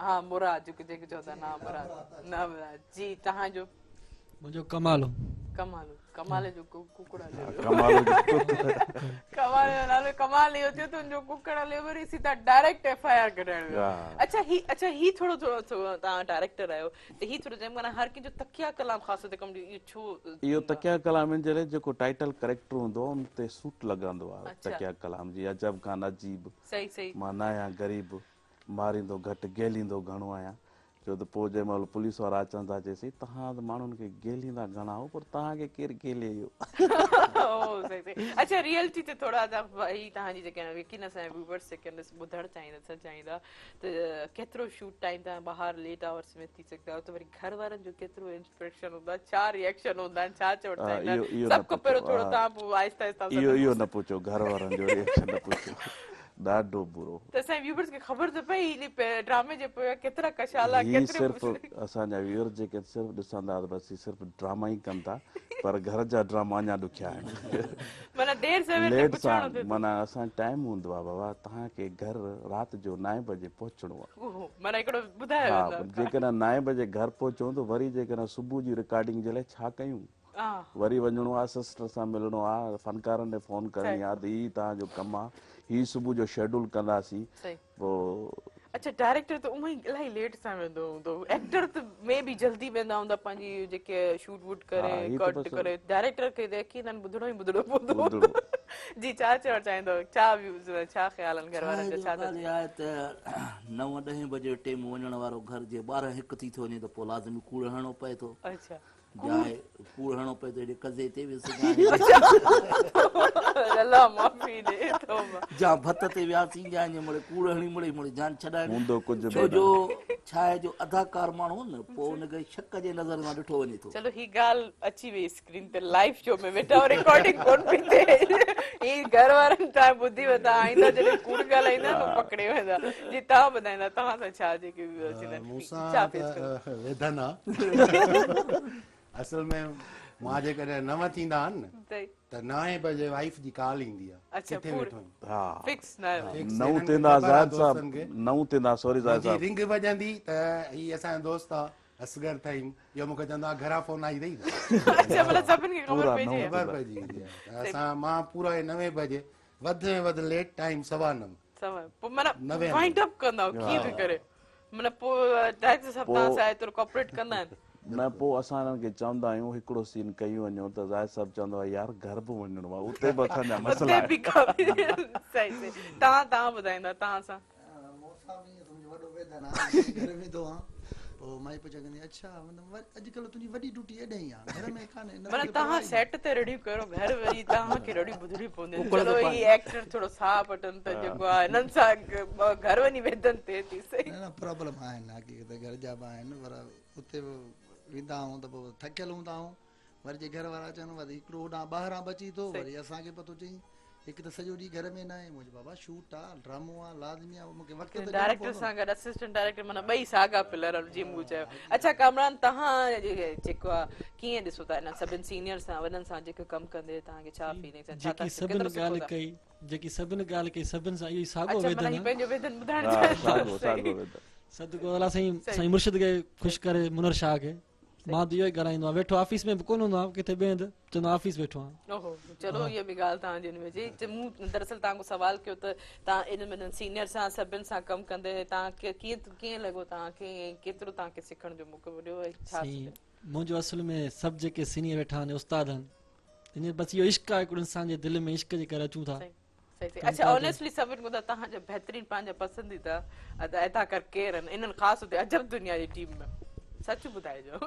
हा मुराद जेके चवंदा ना मुराद न मुराद जी तव्हांजो मुंहिंजो कमालो कमालो कमाले जो कुकड़ कमाल कमाल जो नालो कमाल इहो थियो तुंहिंजो कुकड़ हलियो वरी सीधा डायरेक्ट एफआईआर कढाइण अच्छा ही थोरो थोरो तव्हां डायरेक्टर आहियो त ही थोरो चइमि हर कंहिंजो तकिया कलाम ख़ासि ते कमु इहो छो इहो तकिया कलाम जे लाइ जेको टाइटल करेक्टर हूंदो आहे उन ते सूट लॻंदो आहे तकिया कलाम जी अजब खान अजीब सही सही मां न आहियां ग़रीब मारींदो घटि गेलींदो घणो आहियां छो त पोइ जंहिं महिल पुलिस वारा अचनि था चएसि तव्हां त माण्हुनि खे गेलींदा घणा हो पर तव्हांखे केरु गेले इहो अच्छा रियलिटी ते थोरा ही तव्हांजी जेके यकीन असांजा व्यूवर्स जेके ॿुधणु चाहींदा त केतिरो शूट टाइम तव्हां ॿाहिरि लेट आवर्स में थी सघंदा आहियो त वरी घर वारनि जो केतिरो इंस्पिरेशन हूंदो आहे छा रिएक्शन हूंदा आहिनि छा चवणु चाहींदा आहिनि सभु खां पहिरियों थोरो तव्हां पोइ आहिस्ता आहिस्ता इहो न पुछो घर वारनि जो रिएक्शन न पुछो ॾाढो बुरो त असांजे व्यूवर्स खे ख़बर त पई ड्रामे जे पोयां केतिरा कशाला सिर्फ़ु असांजा व्यूअर जेके सिर्फ़ु ॾिसंदा बसि सिर्फ़ु ड्रामा ई कनि था पर घर जा ड्रामा अञा ॾुखिया आहिनि लेट सां माना असां टाइम हूंदो आहे बाबा तव्हांखे घर राति जो 9 बजे पहुचणो आहे जेकॾहिं 9 बजे घर पहुचूं त वरी जेकॾहिं सुबुह जी रिकॉर्डिंग जे लाइ छा कयूं वरी वञिणो आहे सिस्टर सां मिलणो आहे फनकारनि ॾे फोन करणी आहे त हीउ तव्हांजो कमु आहे ही सुबुह जो शेड्यूल कंदासीं पोइ अच्छा डायरेक्टर त उहो ई इलाही लेट सां वेंदो हूंदो एक्टर त में बि जल्दी वेंदा हूंदा पंहिंजी जेके शूट वूट करे कट करे डायरेक्टर खे यकीन ॿुधणो ई ॿुधणो पवंदो जी छा चवणु चाहींदो छा व्यूज़ छा ख़्याल आहिनि घर वारनि जा छा आहे त 9-10 बजे टाइम वञण वारो घर जे 12-1 थी थो वञे त पोइ लाज़मी कूड़ हणणो पए थो अच्छा जाए कूड़ हणणो पए थो हेॾे कज़े ते जा भत ते वियासीं जा कूड़ हणी मुड़े जान छॾाइण हूंदो कुझु छो जो छा आहे जो अदाकार माण्हू न पोइ हुनखे शक जे नज़र सां ॾिठो वञे थो। चलो ही ॻाल्हि अची वई स्क्रीन ते लाइव शो में वेठा रिकॉर्डिंग कोन पई थिए ही घर वारनि तव्हां ॿुधी वरिता आईंदा जॾहिं कूड़ ॻाल्हाईंदा न पकड़े वेंदा। जी तव्हां ॿुधाईंदा तव्हां सां छा जेके छा पेश कयो? वेदन आहे असल में मां जेकॾहिं 9 थींदा आहिनि न त 9 बजे वाइफ जी कॉल ईंदी आहे। अच्छा किथे वेठो आहीं? हा फिक्स न आयो। 9 थींदा ज़ाहिद साहब 9 थींदा सॉरी ज़ाहिद जी साहब रिंग वॼंदी त ही असांजो दोस्त आहे असगर थईं इहो मूंखे चवंदो आहे घरां फोन आई अथई अच्छा मतलब सभिनि खे ख़बर पूरा पइजी वई। ख़बर पइजी वेंदी आहे त असां मां पूरा 9 बजे वधि में वधि लेट टाइम 9:15 समय पोइ माना 9 वाइंड अप कंदा कीअं बि करे माना पोइ डायरेक्ट सप्ताह सां एतिरो कॉपरेट कंदा आहिनि। न पोइ असां हिननि खे चवंदा आहियूं हिकिड़ो सीन कयूं वञूं त ज़ाहिद साहब चवंदो आहे यार घर बि वञिणो आहे उते बि असांजा मसइला उते बि सही सही तव्हां ॿुधाईंदा तव्हां सां मूंसां बि ईअं सम्झो वॾो वेदन आहे घर वेंदो आहे पोइ माई पुछा कंदी अच्छा मतिलबु अॼुकल्ह तुंहिंजी वॾी ड्यूटी एॾे ई आहे घर में कान्हे माना तव्हां सेट ते रेडी कयो घर वरी तव्हांखे रेडी ॿुधणी पवंदी चलो ही एक्टर थोरो साह पटनि त जेको आहे हिननि सां घर वञी वेदन थिए थी सही न प्रॉब्लम आहिनि हक़ीक़त घर जा बि आहिनि पर उते वेंदा आहियूं त पोइ थकियल हूंदा आहियूं वरी जे घर वारा चवनि वरी हिकिड़ो होॾां ॿाहिरां बची थो वरी असांखे पतो चई हिकु त सॼो ॾींहुं घर में न आहे मुंहिंजो बाबा शूट आहे ड्रामो आहे लाज़मी आहे मूंखे वक़्तु डायरेक्टर सां गॾु असिस्टेंट डायरेक्टर माना ॿई साॻा पिलर जीअं मूं चयो। अच्छा कामरान तव्हां जेको आहे कीअं ॾिसो था हिन सभिनि सीनियर सां वॾनि सां जेको कमु कंदे तव्हांखे छा फीलिंग्स आहिनि जेकी सभिनि ॻाल्हि कई सभिनि सां इहो ई साॻियो अच्छा माना ही वेदन पंहिंजो वेदन ॿुधाइण साॻो साॻो सदगुरु अला साईं मुर्शिद खे ख़ुशि करे मुनर शाह खे मां त इहो ई कराईंदो आहियां वेठो ऑफिस में बि कोन हूंदो आहे किथे ॿिए हंधि चवंदो ऑफिस वेठो आहियां। ओहो चलो इहा बि ॻाल्हि तव्हांजी हिन में जी मूं दरअसल तव्हां सवाल कयो त तव्हां इन में सीनियर सां सभिनि सां कमु कंदे तव्हांखे कीअं लॻो तव्हांखे केतिरो तव्हांखे सिखण जो मौक़ो मिलियो छा मुंहिंजो असल में सभु जेके सीनियर वेठा आहिनि उस्ताद आहिनि इन बसि इहो इश्क आहे हिकिड़ो इंसान जे दिलि में इश्क जे करे अचूं था। अच्छा ऑनेस्टली सभिनि खां तव्हांजा बहितरीन पंहिंजा पसंदीदा अदाकार केरु आहिनि इन्हनि ख़ासि हुते अजब दुनिया जी टीम में सच ॿुधाइजो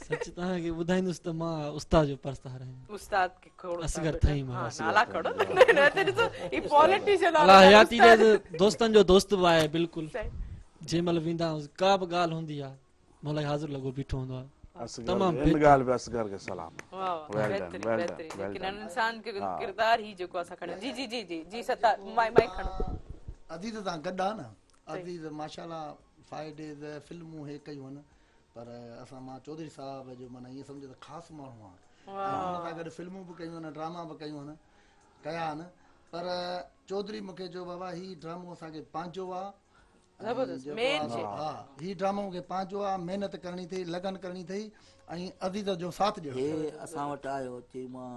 सच तव्हांखे ॿुधाईंदुसि त मां उस्ताद जो परस्तार आहियां उस्ताद खे खोड़ असगर थई मां नाला खड़ो न त ॾिसो ही पॉलिटिशियन अला हयाती जे दोस्तनि जो दोस्त बि आहे बिल्कुलु जंहिं महिल वेंदा आहियूं का बि ॻाल्हि हूंदी आहे मलाई हाज़िर लॻो बीठो हूंदो आहे तमामु इन ॻाल्हि बि असगर खे सलाम बहितरीन इंसान के किरदार ही जेको असां खणो जी जी जी जी जी सता माइक खणो अदीद तां गॾु आहे न अदीद माशाल्लाह 5 डेज़ फिल्मूं हे कयूं आहिनि पर असां मां चौधरी साहब जो माना ईअं सम्झो त ख़ासि माण्हू आहे हुन सां गॾु फिल्मूं बि कयूं आहिनि ड्रामा बि कयूं आहिनि कया आहिनि पर चौधरी मूंखे जो बाबा ही ड्रामो असांखे पंहिंजो आहे हा ही ड्रामो मूंखे पंहिंजो आहे महिनत करणी अथई लगन करणी अथई ऐं अदीद जो साथ ॾियणो हे असां वटि आयो चई मां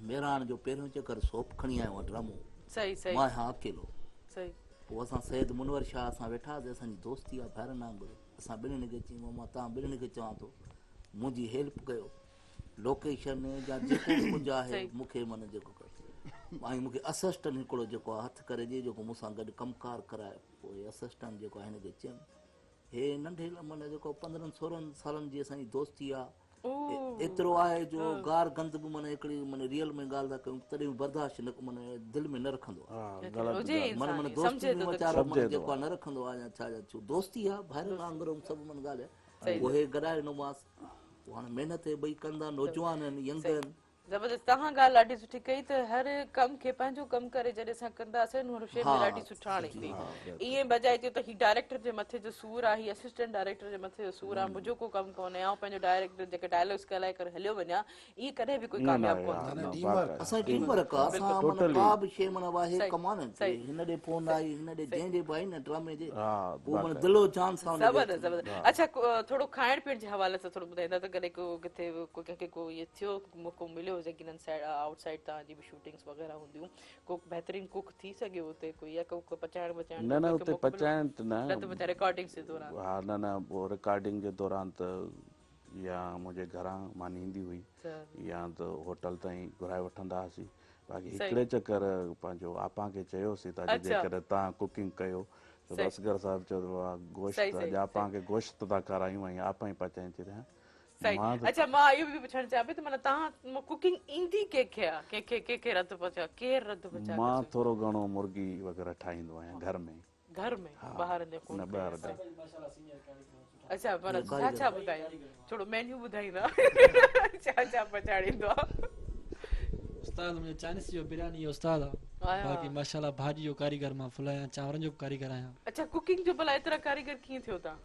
मेरान जो पहिरियों चकर सोप खणी आयो आहियां ड्रामो सही सही मां हा अकेलो सही पोइ असां सैद मुनवर शाह असां वेठासीं असांजी दोस्ती आहे भाइरनि वांगुरु असां ॿिन्हिनि खे चयूं मां तव्हां ॿिन्हिनि खे चवां थो मुंहिंजी हेल्प कयो लोकेशन या जेको बि कुझु आहे मूंखे माना जेको कर ऐं मूंखे असिस्टेंट हिकिड़ो जेको आहे हथु करे ॾिए जेको मूंसां गॾु कमकार कराए पोइ असिस्टेंट जेको आहे हिनखे चयमि हे नंढे माना जेको 15-16 सालनि जी असांजी दोस्ती आहे एतिरो आहे जो गार गंद बि माना हिकिड़ी माना रियल में ॻाल्हि था कयूं तॾहिं बि बर्दाश्त माना दिलि में न रखंदो आहे माना माना दोस्ती बि वीचारो जेको आहे न रखंदो आहे या छा दोस्ती आहे भाइरनि वांगुरु सभु माना ॻाल्हि आहे उहे गॾाए ॾिनोमांसि पोइ हाणे महिनत ॿई कंदा नौजवान आहिनि यंग आहिनि ज़बरदस्त तव्हां ॻाल्हि ॾाढी सुठी कई त हर कम खे पंहिंजो कमु करे जॾहिं असां कंदासीं हुन शइ में ॾाढी सुठाण ईंदी ईअं बजाए थियो त ही डायरेक्टर जे मथे जो सूर आहे ही असिस्टेंट डायरेक्टर जे मथे जो सूर आहे मुंहिंजो को कमु कोन्हे ऐं पंहिंजो डायरेक्टर जेके डायलॉग्स ॻाल्हाए करे हलियो वञा इहे कॾहिं बि कोई कामयाब कोन असां टीम वर्क आहे असां माना का बि शइ माना वाहे कमाने हिन ॾे फोन आई हिन ॾे जंहिं ॾे बि आई न ड्रामे जे पोइ माना दिलो जान सां ज़बरदस्त ज़बरदस्त अच्छा थोरो खाइण पीअण जे हवाले सां थोरो ॿुधाईंदा त कॾहिं को किथे कंहिंखे को इहो थियो मौक़ो मिलियो हुजे की हिननि साइड आउटसाइड तव्हांजी बि शूटिंग्स वग़ैरह हूंदियूं को बहितरीन कुक थी सघे हुते कोई या को पचाइण बचाइण न हुते पचाइण त न रिकॉर्डिंग जे दौरान हा न पोइ रिकॉर्डिंग जे दौरान त या मुंहिंजे घरां मानी ईंदी हुई या त होटल ताईं घुराए वठंदा हुआसीं बाक़ी हिकिड़े चकर पंहिंजो आपा खे चयोसीं त जेकॾहिं तव्हां कुकिंग कयो त असगर साहिबु चयो आहे गोश्त अॼु आपा खे गोश्त था करायूं ऐं आपा ई पचाइनि थी रहिया अच्छा मां इहो बि पुछणु चाहियां पई त माना तव्हां कुकिंग ईंदी कंहिंखे आहे कंहिंखे रधु पचा केरु रधु पचा मां थोरो घणो मुर्गी वग़ैरह ठाहींदो आहियां घर में घर में ॿाहिरि अञा कोन न कयो ॿाहिरि असां। न। अच्छा पर छा छा ॿुधाईंदा थोरो मेन्यू ॿुधाईंदा छा छा पचाड़ींदो आहे? उस्ताद मुंहिंजो चाइनीज़ जो बिरयानी जो उस्ताद आहे। आया। बाक़ी माशाल्लाह भाॼी जो कारीगर मां फुल आहियां, चांवरनि जो कारीगर आहियां। अच्छा कुकिंग जो भला एतिरा कारीगर कीअं थियो तव्हां?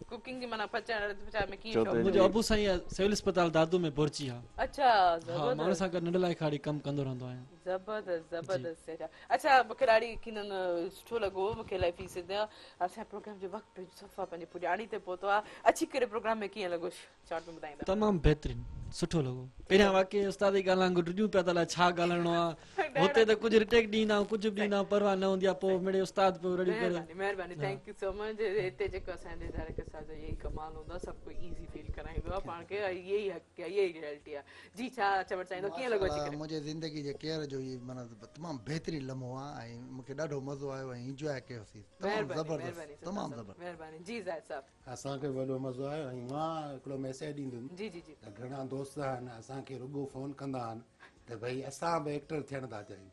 कुकिंग जी माना पचाइण में कीअं शौक़ु? मुंहिंजो अबू साईं आहे सिविल अस्पताल दादू में भर्ती आहे। अच्छा हा माण्हू सां गॾु नंढ लाइ खाड़ी कमु कंदो रहंदो आहियां। ज़बरदस्त ज़बरदस्त। अच्छा मूंखे ॾाढी यकीनन सुठो लॻो मूंखे लाइफ ई सिद्ध असांजे प्रोग्राम जो वक़्तु सफ़ा पंहिंजी पुॼाणी ते पहुतो आहे। अची करे प्रोग्राम में कीअं लॻो शॉर्ट में ॿुधाईंदा? तमामु बहितरीनु सुठो लॻो। पहिरियां वाक़ई उस्ताद जी ॻाल्हाइण गुॾियूं पिया त छा ॻाल्हाइणो आहे हुते त कुझु रिटेक ॾींदा आहियूं कुझु बि ॾींदा परवाह न हूंदी आहे। पोइ मिड़े उस्ताद पियो रेडी करे। महिरबानी थैंक यू सो मच। हिते जेको असांजे डायरेक्टर साहब जो यही कमाल हूंदो आहे सभु कोई ईज़ी फील कराईंदो आहे पाण खे यही हक़ आहे यही रियलिटी आहे। जी छा चवणु चाहींदो कीअं लॻो अची करे? मुंहिंजे ज़िंदगी जे केयर जो इहो माना तमामु बहितरीनु लम्हो आहे ऐं मूंखे ॾाढो मज़ो आयो ऐं इंजॉय कयोसीं। तमामु ज़बरदस्त तमामु ज़बरदस्त। महिरबानी जी ज़ाहिद साहब। असांखे वॾो मज़ो आयो ऐं मां हिकिड़ो मैसेज ॾींदुमि जी जी जी। त घणा दोस्त आहिनि असांखे रुॻो फ़ोन कंदा आहिनि त भई असां बि एक्टर थियण था चाहियूं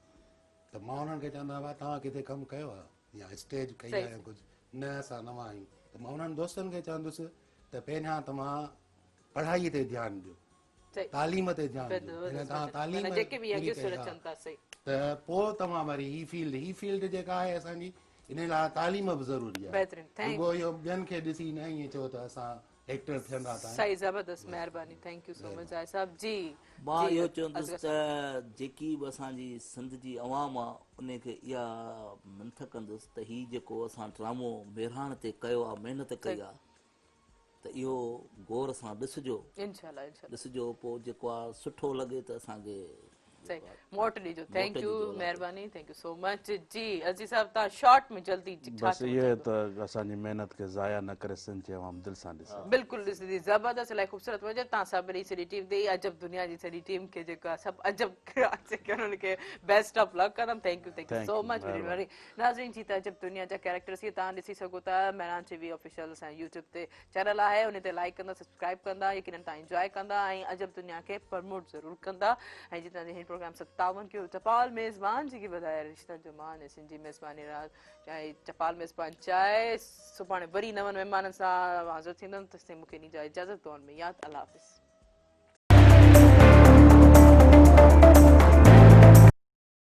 त मां उन्हनि खे चवंदो आहियां तव्हां किथे कमु कयो आहे या स्टेज कई आहे या कुझु न असां नवां आहियूं त मां उन्हनि दोस्तनि खे चवंदुसि त पहिरियां तव्हां पढ़ाईअ ते ध्यानु ॾियो तालीम ते ध्यानु ॾियो तव्हां तालीम त पोइ तव्हां वरी ही फील्ड जेका आहे असांजी इन लाइ तालीम बि ज़रूरी आहे। रुॻो इहो ॿियनि खे ॾिसी न ईअं चओ त असां एक्टर थियंदा था। सही ज़बरदस्त महिरबानी thank you so much Zahid साहब जी। मां इहो चवंदुसि त जेकी बि असांजी सिंध जी अवाम आहे उनखे इहा मंथ कंदुसि त हीउ जेको असां ड्रामो बहिराण ते कयो आहे महिनत कई आहे त इहो गौर सां ॾिसिजो ॾिसिजो पोइ जेको आहे सुठो लॻे त असांखे मोट ॾिजो। थैंक यू महिरबानी थैंक यू सो मच जी। अज़ीज़ साहब तव्हां शॉर्ट में जल्दी बस ये त असांजी महिनत खे ज़ाया न करे सिंध जी अवाम दिलि सां ॾिसे। बिल्कुलु ॾिसंदी ज़बरदस्त इलाही ख़ूबसूरत वजह तव्हां सभिनी सॼी टीम ते अजब दुनिया जी सॼी टीम खे जेको आहे सभु अजब उन्हनि खे बेस्ट ऑफ लक कंदमि। Thank you so much very नाज़रीन जी। त अजब दुनिया जा कैरेक्टर्स इहे तव्हां ॾिसी सघो था महिरान टीवी ऑफिशियल असांजे यूट्यूब ते चैनल आहे उन ते लाइक कंदा सब्सक्राइब कंदा यकीनन तव्हां इंजॉय कंदा ऐं अजब दुनिया खे प्रमोट ज़रूरु कंदा। ऐं जितां हिन प्रोग्राम 57 जो चपाल मेज़बान जी वधाए रिश्ता जो मान ऐं सिंधी मेज़बानी रात चाहे चपाल मेज़बान चाहे सुभाणे वरी नवनि महिमाननि सां हाज़िर थींदमि तेसिताईं मूंखे इन जा इजाज़त दुआनि में यादि। अल्लाह हाफ़िज़।